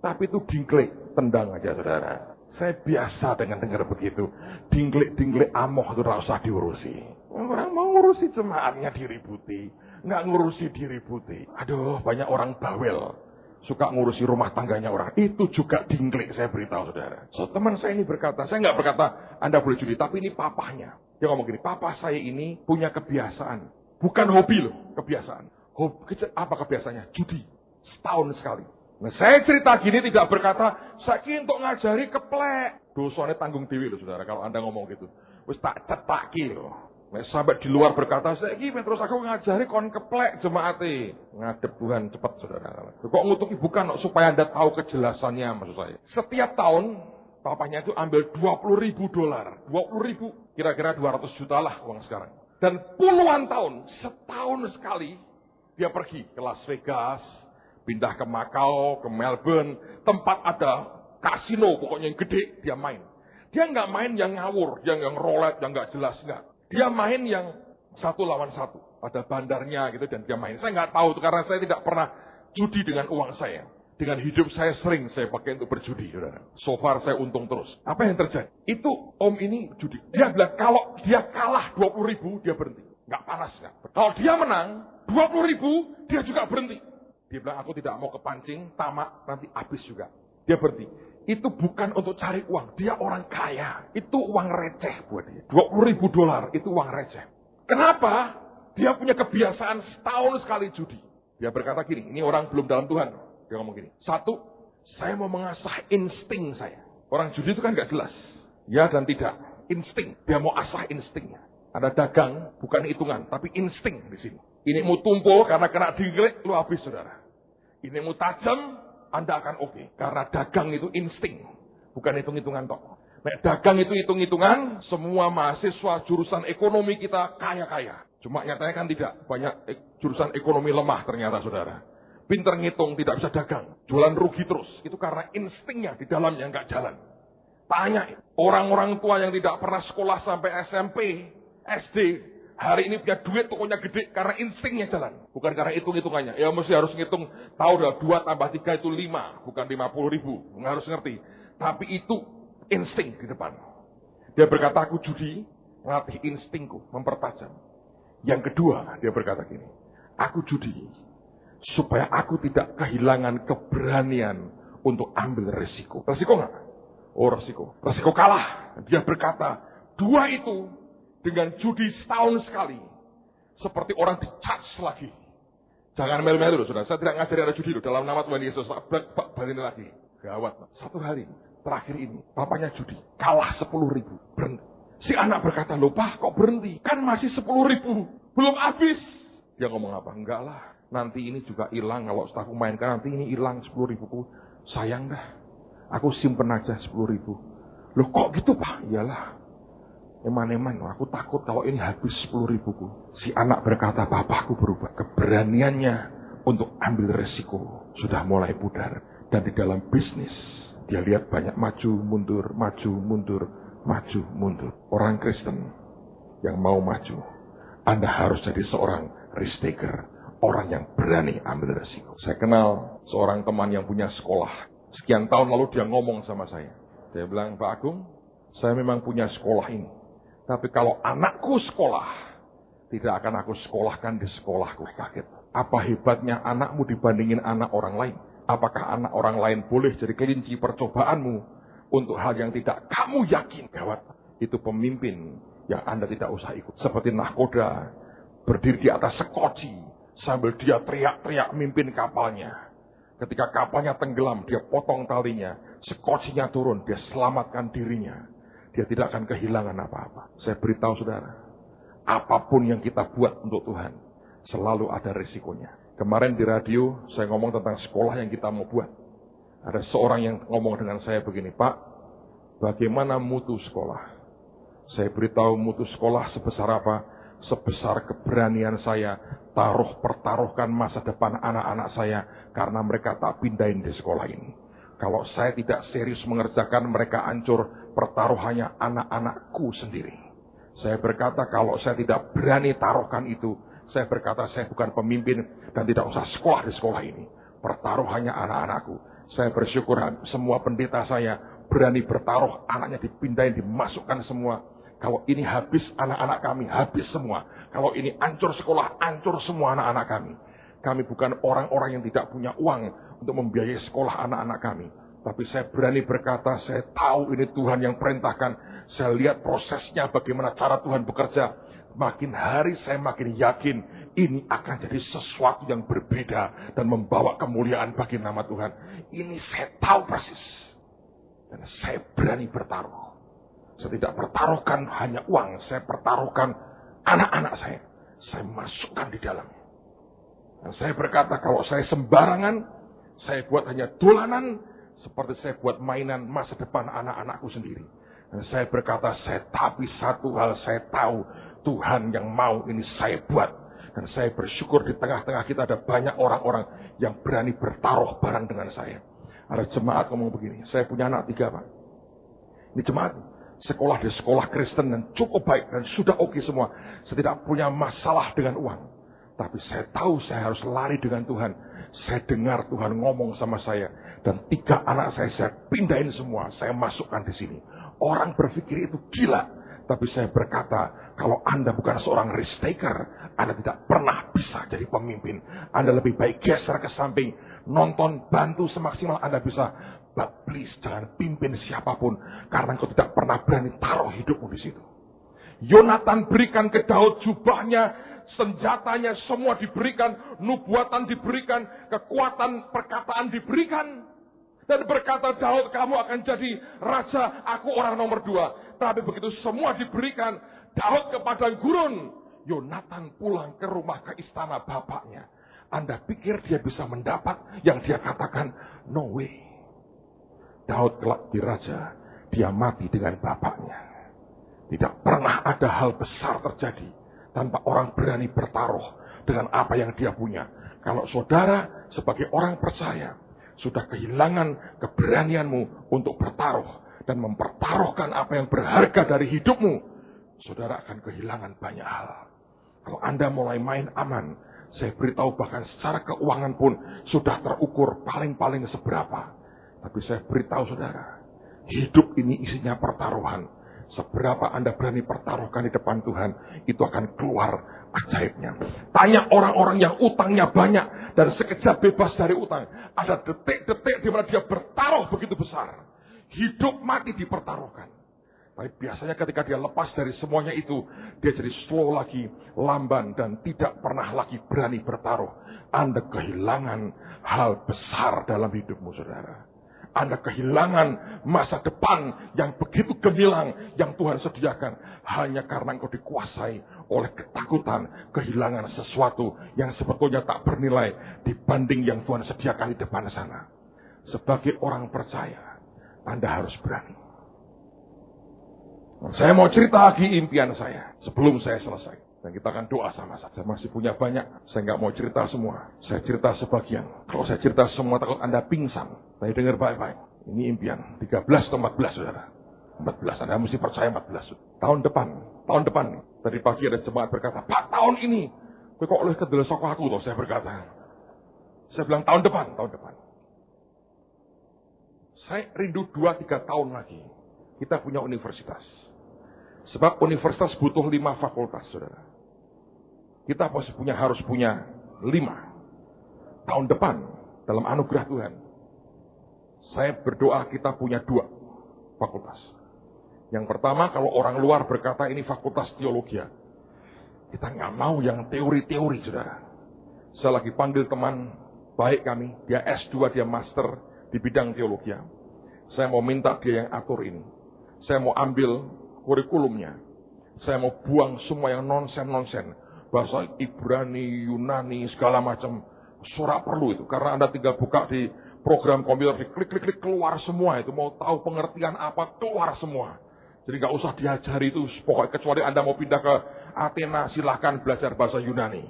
Speaker 1: Tapi itu dingklek, tendang aja saudara. Saya biasa dengan dengar begitu. Dingklek amoh itu tidak usah diurusi. Orang mau ngurusi jemaatnya diributi. Nggak ngurusi diributi. Aduh, banyak orang bawel. Suka ngurusi rumah tangganya orang. Itu juga dingklek, saya beritahu saudara. So, teman saya ini berkata, saya nggak berkata Anda boleh judi, tapi ini papahnya. Dia ngomong gini, papa saya ini punya kebiasaan. Bukan hobi loh, kebiasaan. Apa kebiasaannya? Judi. Setahun sekali. Nah, saya cerita gini tidak berkata, saya untuk ngajari keplek. Dosanya tanggung dewi loh saudara, kalau Anda ngomong gitu. Wis tak cetaki loh. Nah, sampai di luar berkata, saya ini terus aku ngajari kon keplek jemaati. Ngadep Tuhan cepat saudara. Kok ngutuki bukan supaya Anda tahu kejelasannya maksud saya. Setiap tahun, papanya itu ambil $20.000. 20.000, kira-kira 200 juta lah uang sekarang. Dan puluhan tahun, setahun sekali, dia pergi ke Las Vegas, pindah ke Macau, ke Melbourne, tempat ada kasino, pokoknya yang gede, dia main. Dia nggak main yang ngawur, yang roulette, yang nggak jelas, nggak. Dia main yang 1 lawan 1, ada bandarnya gitu, dan dia main. Saya nggak tahu, karena saya tidak pernah judi dengan uang saya. Dengan hidup saya sering saya pakai untuk berjudi, saudara. So far saya untung terus. Apa yang terjadi? Itu om ini judi. Dia bilang kalau dia kalah 20.000 dia berhenti. Nggak panas nggak. Kalau dia menang 20.000 dia juga berhenti. Dia bilang aku tidak mau kepancing, tamak nanti habis juga. Dia berhenti. Itu bukan untuk cari uang. Dia orang kaya. Itu uang receh buat dia. $20.000 itu uang receh. Kenapa? Dia punya kebiasaan setahun sekali judi. Dia berkata gini, ini orang belum dalam Tuhan. Dia ngomong gini, 1, saya mau mengasah insting saya. Orang judi itu kan gak jelas. Ya dan tidak. Insting. Dia mau asah instingnya. Ada dagang, bukan hitungan, tapi insting di sini. Ini mau tumpul karena kena dingklek, lu habis saudara. Ini mau tajam, Anda akan oke. Karena dagang itu insting. Bukan hitung-hitungan toh. Nah, dagang itu hitung-hitungan, semua mahasiswa jurusan ekonomi kita kaya-kaya. Cuma nyatanya kan tidak. Banyak jurusan ekonomi lemah ternyata saudara. Pinter ngitung, tidak bisa dagang. Jualan rugi terus. Itu karena instingnya di dalamnya nggak jalan. Tanya orang-orang tua yang tidak pernah sekolah sampai SMP, SD. Hari ini punya duit tokonya gede karena instingnya jalan. Bukan karena hitung-hitungannya. Ya mesti harus ngitung. Tahu dah 2 tambah 3 itu 5. Bukan 50.000. Nggak harus ngerti. Tapi itu insting di depan. Dia berkata aku judi. Melatih instingku. Mempertajam. Yang kedua dia berkata gini. Aku judi. Supaya aku tidak kehilangan keberanian untuk ambil resiko. Resiko nggak? Oh resiko. Resiko kalah. Dia berkata, 2 itu dengan judi setahun sekali. Seperti orang di-charge lagi. Jangan melu-melu loh saudara. Saya tidak ngajari ada judi loh. Dalam nama Tuhan Yesus. Balik lagi. Gawat. 1 hari. terakhir ini, bapaknya judi, kalah 10.000, berhenti. Si anak berkata, loh Pak, kok berhenti? Kan masih 10.000, belum habis. Dia ngomong apa? Enggak lah, nanti ini juga hilang. Kalau setelah aku mainkan, nanti ini hilang 10.000 ku. Sayang dah, aku simpen aja 10.000. Loh kok gitu Pak? Iyalah, eman-eman, aku takut kalau ini habis 10.000 ku. Si anak berkata, bapakku berubah. Keberaniannya untuk ambil resiko sudah mulai pudar. Dan di dalam bisnis, dia lihat banyak maju mundur, maju mundur, maju mundur. Orang Kristen yang mau maju, Anda harus jadi seorang risk taker, orang yang berani ambil resiko. Saya kenal seorang teman yang punya sekolah. Sekian tahun lalu dia ngomong sama saya. Dia bilang, Pak Agung, saya memang punya sekolah ini. Tapi kalau anakku sekolah, tidak akan aku sekolahkan di sekolahku. Kaget. Apa hebatnya anakmu dibandingin anak orang lain? Apakah anak orang lain boleh jadi kelinci percobaanmu untuk hal yang tidak kamu yakin? Gawat. Itu pemimpin yang Anda tidak usah ikut. Seperti nahkoda, berdiri di atas sekoci, sambil dia teriak-teriak mimpin kapalnya. Ketika kapalnya tenggelam, dia potong talinya, sekocinya turun, dia selamatkan dirinya. Dia tidak akan kehilangan apa-apa. Saya beritahu saudara, apapun yang kita buat untuk Tuhan, selalu ada risikonya. Kemarin di radio, saya ngomong tentang sekolah yang kita mau buat. Ada seorang yang ngomong dengan saya begini, Pak, bagaimana mutu sekolah? Saya beritahu mutu sekolah sebesar apa? Sebesar keberanian saya pertaruhkan masa depan anak-anak saya karena mereka tak pindahin di sekolah ini. Kalau saya tidak serius mengerjakan, mereka hancur, pertaruhannya anak-anakku sendiri. Saya berkata kalau saya tidak berani taruhkan itu, saya berkata saya bukan pemimpin dan tidak usah sekolah di sekolah ini. Pertaruhannya anak-anakku. Saya bersyukur semua pendeta saya berani bertaruh, anaknya dipindahin, dimasukkan semua. Kalau ini habis anak-anak kami, habis semua. Kalau ini hancur sekolah, hancur semua anak-anak kami. Kami bukan orang-orang yang tidak punya uang untuk membiayai sekolah anak-anak kami. Tapi saya berani berkata, saya tahu ini Tuhan yang perintahkan. Saya lihat prosesnya, bagaimana cara Tuhan bekerja. Makin hari saya makin yakin ini akan jadi sesuatu yang berbeda dan membawa kemuliaan bagi nama Tuhan. Ini saya tahu persis. Dan saya berani bertaruh. Saya tidak pertaruhkan hanya uang, saya pertaruhkan anak-anak saya. Saya masukkan di dalam. Dan saya berkata kalau saya sembarangan, saya buat hanya dolanan, seperti saya buat mainan masa depan anak-anakku sendiri. Dan saya berkata, tapi satu hal saya tahu, Tuhan yang mau ini saya buat. Dan saya bersyukur di tengah-tengah kita ada banyak orang-orang yang berani bertaruh bareng dengan saya. Ada jemaat ngomong begini, saya punya anak 3 Pak. Ini jemaat, sekolah di sekolah Kristen dan cukup baik dan sudah oke semua. Saya tidak punya masalah dengan uang. Tapi saya tahu saya harus lari dengan Tuhan. Saya dengar Tuhan ngomong sama saya. Dan 3 anak saya pindahin semua. Saya masukkan di sini. Orang berpikir itu gila. Tapi saya berkata, kalau Anda bukan seorang risk taker, Anda tidak pernah bisa jadi pemimpin. Anda lebih baik geser ke samping. Nonton, bantu semaksimal Anda bisa. But please, jangan pimpin siapapun. Karena engkau tidak pernah berani taruh hidupmu di situ. Yonatan berikan ke Daud jubahnya, senjatanya semua diberikan, nubuatan diberikan, kekuatan perkataan diberikan. Dan berkata Daud, kamu akan jadi raja, aku orang nomor 2. Tapi begitu semua diberikan, Daud ke padang gurun, Yonatan pulang ke rumah ke istana bapaknya. Anda pikir dia bisa mendapat yang dia katakan? No way. Daud kelak di raja, dia mati dengan bapaknya. Tidak pernah ada hal besar terjadi tanpa orang berani bertaruh dengan apa yang dia punya. Kalau saudara sebagai orang percaya sudah kehilangan keberanianmu untuk bertaruh dan mempertaruhkan apa yang berharga dari hidupmu, saudara akan kehilangan banyak hal. Kalau Anda mulai main aman, saya beritahu bahkan secara keuangan pun sudah terukur paling-paling seberapa. Tapi saya beritahu saudara, hidup ini isinya pertaruhan. Seberapa Anda berani pertaruhkan di depan Tuhan, itu akan keluar ajaibnya. Tanya orang-orang yang utangnya banyak dan sekejap bebas dari utang. Ada detik-detik di mana dia bertaruh begitu besar. Hidup mati dipertaruhkan. Tapi biasanya ketika dia lepas dari semuanya itu, dia jadi slow lagi, lamban, dan tidak pernah lagi berani bertaruh. Anda kehilangan hal besar dalam hidupmu, saudara. Anda kehilangan masa depan yang begitu gemilang yang Tuhan sediakan hanya karena engkau dikuasai oleh ketakutan kehilangan sesuatu yang sebetulnya tak bernilai dibanding yang Tuhan sediakan di depan sana. Sebagai orang percaya, Anda harus berani. Saya mau cerita lagi impian saya sebelum saya selesai. Dan kita akan doa sama-sama. Saya masih punya banyak. Saya nggak mau cerita semua. Saya cerita sebagian. Kalau saya cerita semua takut Anda pingsan. Saya dengar baik-baik. Ini impian. 13 atau 14 saudara. 14. Anda mesti percaya 14. Tahun depan. Tahun depan nih. Tadi pagi ada jemaat berkata, Pak tahun ini. Kok oleh kedel sok aku tuh saya berkata. Saya bilang tahun depan. Tahun depan. Saya rindu 2-3 tahun lagi. Kita punya universitas. Sebab universitas butuh 5 fakultas saudara. Kita harus punya 5. Tahun depan, dalam anugerah Tuhan, saya berdoa kita punya 2 fakultas. Yang pertama, kalau orang luar berkata ini fakultas teologi, kita nggak mau yang teori-teori, saudara. Saya lagi panggil teman baik kami, dia S2, dia master di bidang teologi. Saya mau minta dia yang atur ini. Saya mau ambil kurikulumnya. Saya mau buang semua yang nonsen-nonsen. Bahasa Ibrani, Yunani, segala macam. Surat perlu itu. Karena Anda tinggal buka di program komputer, klik-klik keluar semua itu. Mau tahu pengertian apa, keluar semua. Jadi nggak usah diajari itu. Pokoknya kecuali Anda mau pindah ke Athena, silahkan belajar bahasa Yunani.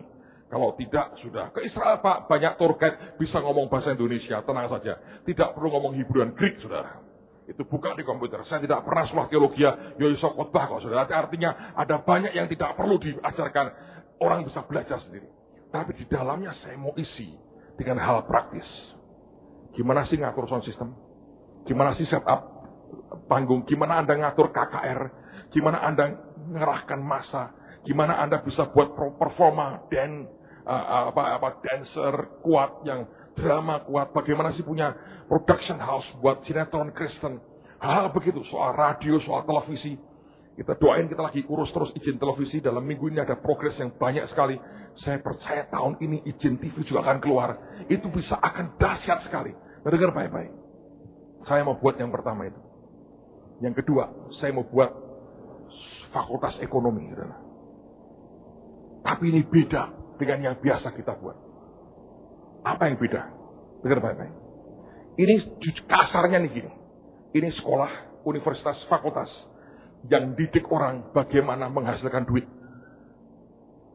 Speaker 1: Kalau tidak, sudah. Ke Israel, Pak, banyak tour guide bisa ngomong bahasa Indonesia. Tenang saja. Tidak perlu ngomong Hebrew dan Greek, saudara. Itu buka di komputer. Saya tidak pernah sekolah teologi, Yoiso khotbah kok, saudara. Artinya ada banyak yang tidak perlu diajarkan. Orang bisa belajar sendiri. Tapi di dalamnya saya mau isi dengan hal praktis. Gimana sih ngatur sound system? Gimana sih setup panggung? Gimana Anda ngatur KKR? Gimana Anda ngerahkan massa? Gimana Anda bisa buat performa dancer kuat, yang drama kuat? Bagaimana sih punya production house buat sinetron Kristen? Hal begitu, soal radio, soal televisi. Kita doain, kita lagi urus terus izin televisi. Dalam minggu ini ada progres yang banyak sekali. Saya percaya tahun ini izin TV juga akan keluar. Itu bisa akan dahsyat sekali. Dengar baik-baik. Saya mau buat yang pertama itu. Yang kedua, saya mau buat fakultas ekonomi. Tapi ini beda dengan yang biasa kita buat. Apa yang beda? Dengar baik-baik. Ini kasarnya nih gini. Ini sekolah, universitas, fakultas yang didik orang bagaimana menghasilkan duit.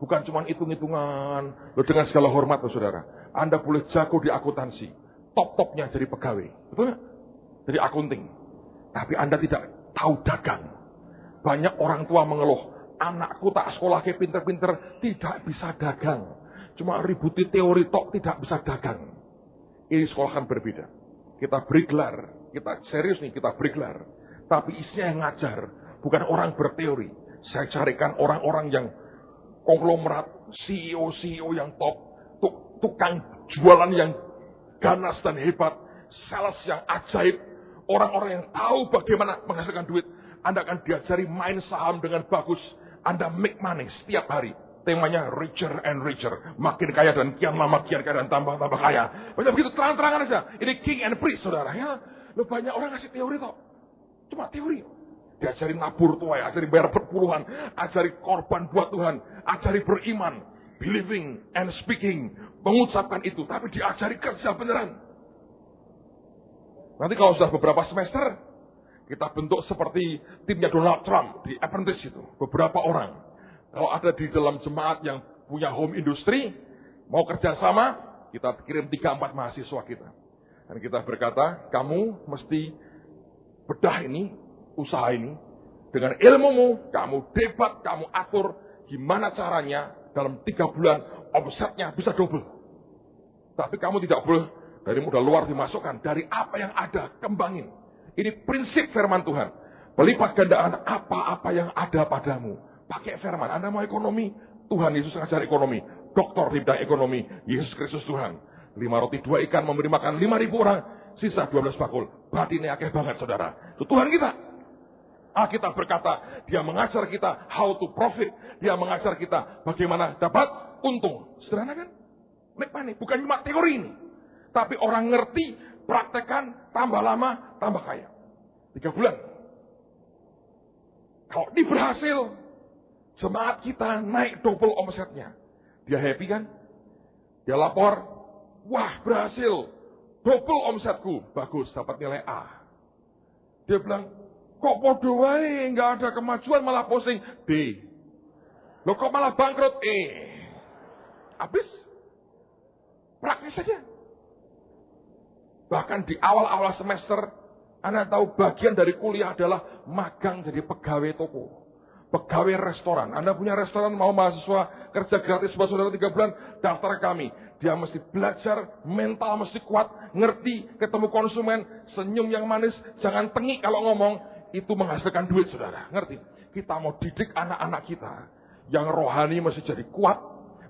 Speaker 1: Bukan cuma hitung-hitungan. Loh, dengan segala hormat, loh, saudara. Anda boleh jago di akuntansi. Top-topnya jadi pegawai. Betul nggak? Jadi akunting. Tapi Anda tidak tahu dagang. Banyak orang tua mengeluh. Anakku tak sekolah kayak pinter-pinter. Tidak bisa dagang. Cuma ributi teori tok, tidak bisa dagang. Ini sekolah kan berbeda. Kita beri gelar. Kita serius nih, kita beri gelar. Tapi isinya yang ngajar. Bukan orang berteori. Saya carikan orang-orang yang konglomerat, CEO yang top, tukang jualan yang ganas dan hebat, sales yang ajaib, orang-orang yang tahu bagaimana menghasilkan duit. Anda akan diajari main saham dengan bagus. Anda make money setiap hari. Temanya richer and richer. Makin kaya dan kian lama kian kaya dan tambah kaya. Banyak begitu terang-terangan aja. Ini king and priest, saudara. Ya, loh, banyak orang ngasih teori toh. Cuma teori. Diajari nabur tuai, ajari bayar berpuluhan, ajari korban buat Tuhan, ajari beriman, believing and speaking, mengucapkan itu, tapi diajari kerja beneran. Nanti kalau sudah beberapa semester, kita bentuk seperti timnya Donald Trump di Apprentice itu, beberapa orang. Kalau ada di dalam jemaat yang punya home industry, mau kerjasama, kita kirim 3-4 mahasiswa kita. Dan kita berkata, kamu mesti bedah ini, usaha ini, dengan ilmumu, kamu debat, kamu atur, gimana caranya dalam 3 bulan omsetnya bisa double. Tapi kamu tidak boleh dari modal luar dimasukkan, dari apa yang ada, kembangin. Ini prinsip firman Tuhan. Pelipat gandaan apa-apa yang ada padamu. Pakai firman, Anda mau ekonomi, Tuhan Yesus ngajar ekonomi. Doktor di bidang ekonomi, Yesus Kristus Tuhan. 5 roti 2 ikan memberi makan 5.000 orang, sisa 12 bakul. Berarti ini akeh banget, saudara. Itu Tuhan kita. Alkitab berkata, dia mengajar kita how to profit. Dia mengajar kita bagaimana dapat untung. Sederhana kan? Make money. Bukan cuma teori ini. Tapi orang ngerti Praktekkan, tambah lama, tambah kaya. 3 bulan. Kalau ini berhasil, jemaat kita naik double omsetnya. Dia happy kan? Dia lapor, wah berhasil, double omsetku. Bagus, dapat nilai A. Dia bilang, kok podo wae, nggak ada kemajuan malah posting B. Loh kok malah bangkrut E. Habis. Praktis saja. Bahkan di awal-awal semester, Anda tahu bagian dari kuliah adalah magang jadi pegawai toko. Pegawai restoran. Anda punya restoran, mau mahasiswa kerja gratis buat saudara 3 bulan, daftar kami. Dia mesti belajar, mental mesti kuat, ngerti, ketemu konsumen, senyum yang manis, jangan tengik kalau ngomong, itu menghasilkan duit saudara. Ngerti? Kita mau didik anak-anak kita. Yang rohani mesti jadi kuat,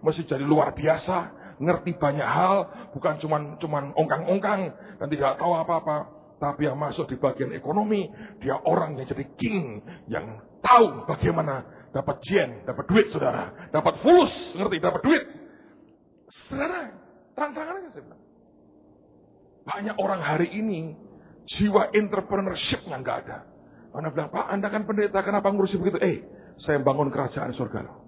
Speaker 1: mesti jadi luar biasa, ngerti banyak hal, bukan cuman ongkang-ongkang dan tidak tahu apa-apa. Tapi yang masuk di bagian ekonomi, dia orang yang jadi king, yang tahu bagaimana dapat jen, dapat duit saudara, dapat fulus, ngerti, dapat duit. Saudara, tantangannya saya bilang. Banyak orang hari ini, jiwa entrepreneurship-nya nggak ada. Anda bilang, Pak, Anda kan pendeta, kenapa ngurusi begitu? Saya bangun kerajaan surga loh.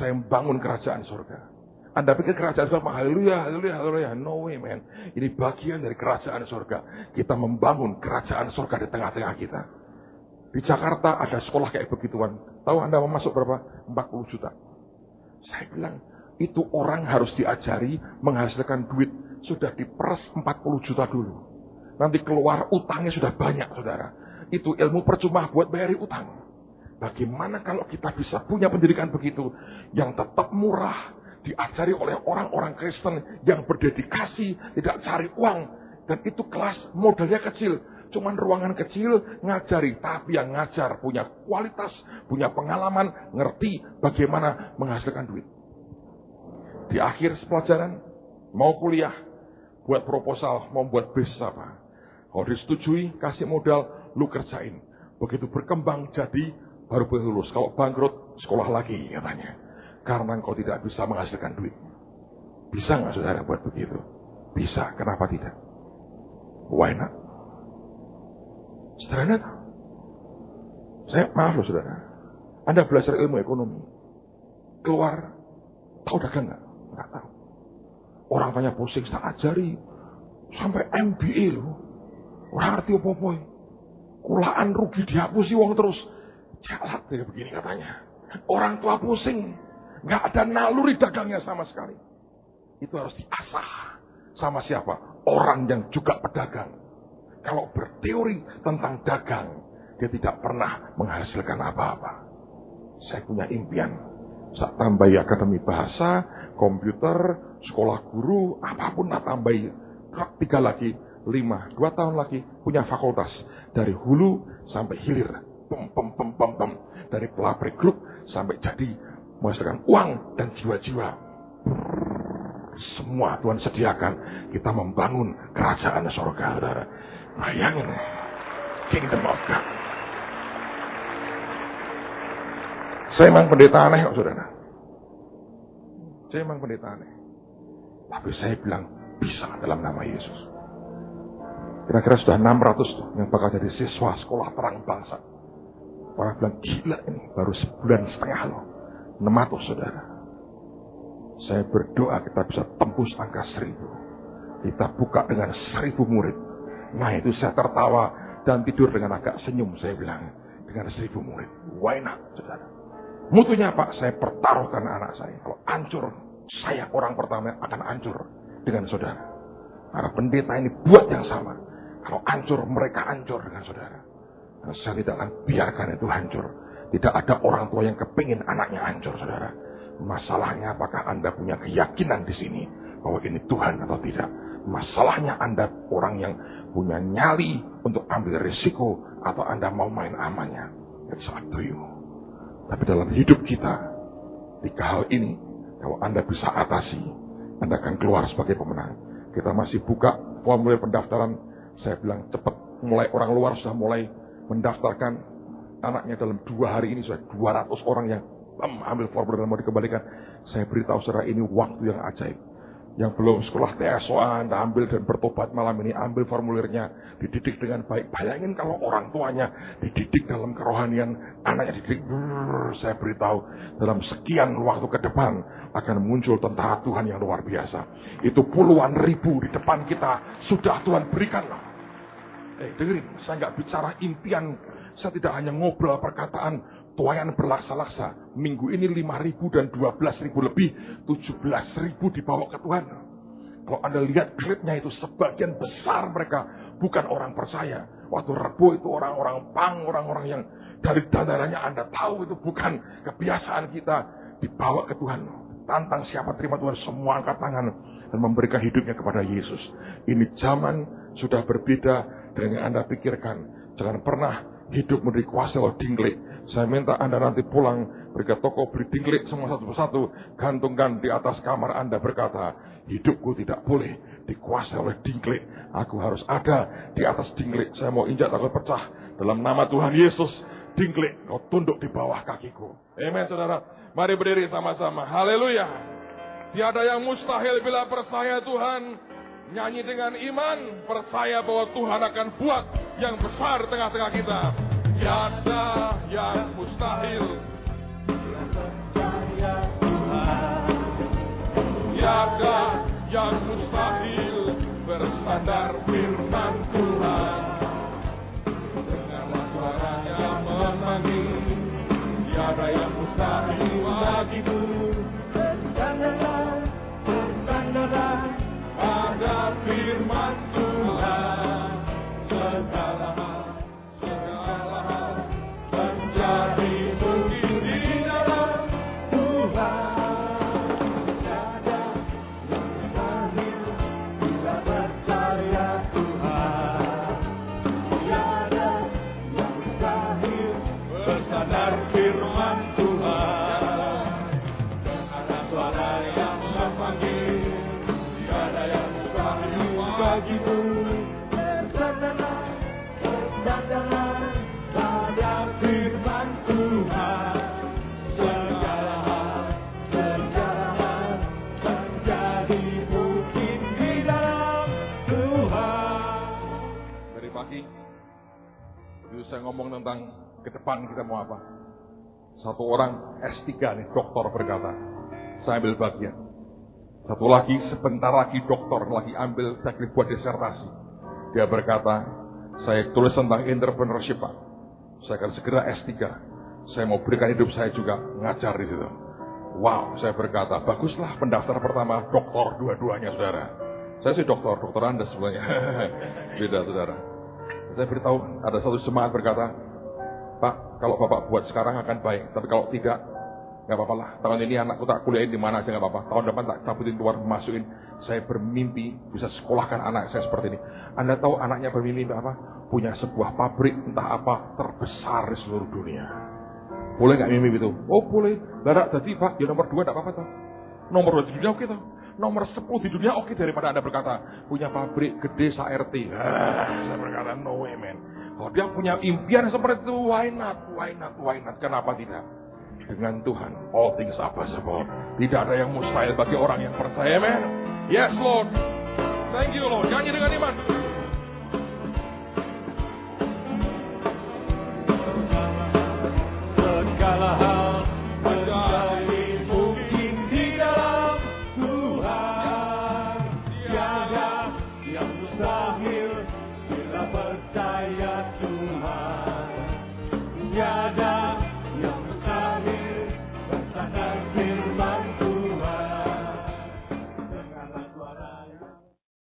Speaker 1: Saya bangun kerajaan surga. Anda pikir kerajaan surga, haleluya, haleluya, haleluya. No way, man. Ini bagian dari kerajaan surga. Kita membangun kerajaan surga di tengah-tengah kita. Di Jakarta ada sekolah kayak begituan. Tahu Anda mau masuk berapa? 40 juta. Saya bilang, itu orang harus diajari menghasilkan duit. Sudah diperes 40 juta dulu. Nanti keluar utangnya sudah banyak, saudara. Itu ilmu percuma buat bayari utang. Bagaimana kalau kita bisa punya pendidikan begitu, yang tetap murah, diajari oleh orang-orang Kristen yang berdedikasi, tidak cari uang. Dan itu kelas modalnya kecil. Cuman ruangan kecil, ngajari. Tapi yang ngajar punya kualitas, punya pengalaman, ngerti bagaimana menghasilkan duit. Di akhir pelajaran, mau kuliah, buat proposal, mau buat bisnis apa. Kalau disetujui, kasih modal, lu kerjain. Begitu berkembang jadi, baru boleh lulus. Kalau bangkrut, sekolah lagi katanya. Karena engkau tidak bisa menghasilkan duit. Bisa nggak saudara buat begitu? Bisa, kenapa tidak? Why not? Saudara, saya maaf loh saudara. Anda belajar ilmu ekonomi. Keluar, tahu dagang nggak? Nggak tahu. Orang tanya pusing, saya ajari. Sampai MBA loh. Orang ngerti apa-apa. Kulaan rugi dihapusi uang terus. Jalat kayak begini katanya. Orang tua pusing. Nggak ada naluri dagangnya sama sekali. Itu harus diasah. Sama siapa? Orang yang juga pedagang. Kalau berteori tentang dagang, dia tidak pernah menghasilkan apa-apa. Saya punya impian. Saya tambahi akademi bahasa, komputer, sekolah guru, apapun tak tambahi. 3 lagi, 5, 2 tahun lagi punya fakultas. Dari hulu sampai hilir. Dari pabrik grup sampai jadi menghasilkan uang dan jiwa-jiwa. Semua Tuhan sediakan. Kita membangun kerajaan surga, saudara. Bayangin. Kingdom of God. Saya memang pendeta aneh kok, saudara. Saya memang pendeta aneh. Tapi saya bilang, bisa dalam nama Yesus. Kira-kira sudah 600 tuh yang bakal jadi siswa sekolah terang bangsa. Orang bilang, gila ini, baru sebulan setengah loh. 600 saudara. Saya berdoa kita bisa tembus angka 1000. Kita buka dengan 1000 murid. Nah itu saya tertawa dan tidur dengan agak senyum. Saya bilang dengan 1000 murid. Why not saudara? Mutunya Pak, saya pertaruhkan anak saya. Kalau hancur, saya orang pertama yang akan hancur dengan saudara. Para pendeta ini buat yang sama. Kalau hancur, mereka hancur dengan saudara. Dan saya tidak akan biarkan itu hancur. Tidak ada orang tua yang kepingin anaknya hancur, saudara. Masalahnya apakah Anda punya keyakinan di sini bahwa ini Tuhan atau tidak? Masalahnya Anda orang yang punya nyali untuk ambil risiko atau Anda mau main amannya. It's up to you. Tapi dalam hidup kita, 3 hal ini, kalau Anda bisa atasi, Anda akan keluar sebagai pemenang. Kita masih buka formulir pendaftaran. Saya bilang cepat, mulai orang luar sudah mulai mendaftarkan. Anaknya dalam 2 hari ini sudah 200 orang yang ambil formulir dan mau dikembalikan. Saya beritahu saudara ini waktu yang ajaib. Yang belum sekolah TSO-an, ambil dan bertobat malam ini, ambil formulirnya, dididik dengan baik. Bayangin kalau orang tuanya dididik dalam kerohanian, anaknya dididik, saya beritahu, dalam sekian waktu ke depan akan muncul tentara Tuhan yang luar biasa. Itu puluhan ribu di depan kita, sudah Tuhan berikan. Dengerin, saya nggak bicara impian, saya tidak hanya ngobrol perkataan, tuayan berlaksa-laksa. Minggu ini 5.000 dan 12.000 lebih, 17.000 dibawa ke Tuhan. Kalau Anda lihat klipnya itu, sebagian besar mereka bukan orang percaya. Waktu Rebo itu orang-orang pang, orang-orang yang dari dandanannya Anda tahu itu bukan kebiasaan kita, dibawa ke Tuhan. Tantang siapa terima Tuhan, semua angkat tangan dan memberikan hidupnya kepada Yesus. Ini zaman sudah berbeda dengan yang Anda pikirkan. Jangan pernah hidupmu dikuasai oleh dingklik. Saya minta Anda nanti pulang, pergi ke toko, beli dingklik semua satu persatu, gantungkan di atas kamar Anda, berkata, hidupku tidak boleh dikuasai oleh dingklik. Aku harus ada di atas dingklik. Saya mau injak takut pecah. Dalam nama Tuhan Yesus, dingklik, kau tunduk di bawah kakiku. Amen, saudara. Mari berdiri sama-sama. Haleluya. Tiada yang mustahil bila percaya Tuhan. Nyanyi dengan iman, percaya bahwa Tuhan akan buat yang besar di tengah-tengah kita. Tiada yang mustahil bila percaya Tuhan. Tiada yang mustahil bersandar firman Tuhan. Dengarlah suaranya memanggil. Tiada yang mustahil bagimu. Bersandarlah pada firman Tuhan. Segala hal menjadi mungkin di dalam Tuhan. Tiada yang mustahil bila percaya Tuhan. Tiada yang mustahil bersandar firman Tuhan. Dengarlah suara yang memanggil. Tiada yang mustahil bagimu. Bersandarlah pada firman Tuhan. Segala hal menjadi mungkin di dalam Tuhan. Dari pagi, begitu saya ngomong tentang ke depan kita mau apa. Satu orang S3 nih, doktor berkata, saya ambil bagian. Satu lagi, sebentar lagi doktor lagi ambil teknik buat disertasi. Dia berkata, saya tulis tentang entrepreneurship, Pak. Saya akan segera S3. Saya mau berikan hidup saya juga ngajar di situ. Wow, saya berkata, baguslah pendaftar pertama doktor dua-duanya, saudara. Saya sih doktor Anda sebenarnya. Beda, saudara. Saya beritahu, ada satu semangat berkata, Pak, kalau Bapak buat sekarang akan baik, tapi kalau tidak, nggak apa-apa lah. Tahun ini anakku tak kuliahin di mana aja nggak apa-apa. Tahun depan tak cabutin keluar, masukin. Saya bermimpi bisa sekolahkan anak saya seperti ini. Anda tahu anaknya bermimpi apa? Punya sebuah pabrik entah apa terbesar di seluruh dunia. Boleh nggak mimpi itu? Oh boleh. Barak tadi Pak, ya nomor 2 nggak apa-apa toh. Nomor 2 di dunia oke toh. Nomor 10 di dunia oke, daripada Anda berkata punya pabrik gede sa-RT. Saya berkata no way man. Kalau dia punya impian seperti itu, why not? Kenapa tidak? Dengan Tuhan, all things are possible. Tidak ada yang mustahil bagi orang yang percaya, amen. Yes, Lord. Thank you, Lord. Nyanyi dengan iman. Segala hal menjadi mungkin di dalam Tuhan. Tiada yang mustahil bila percaya Tuhan. Tiada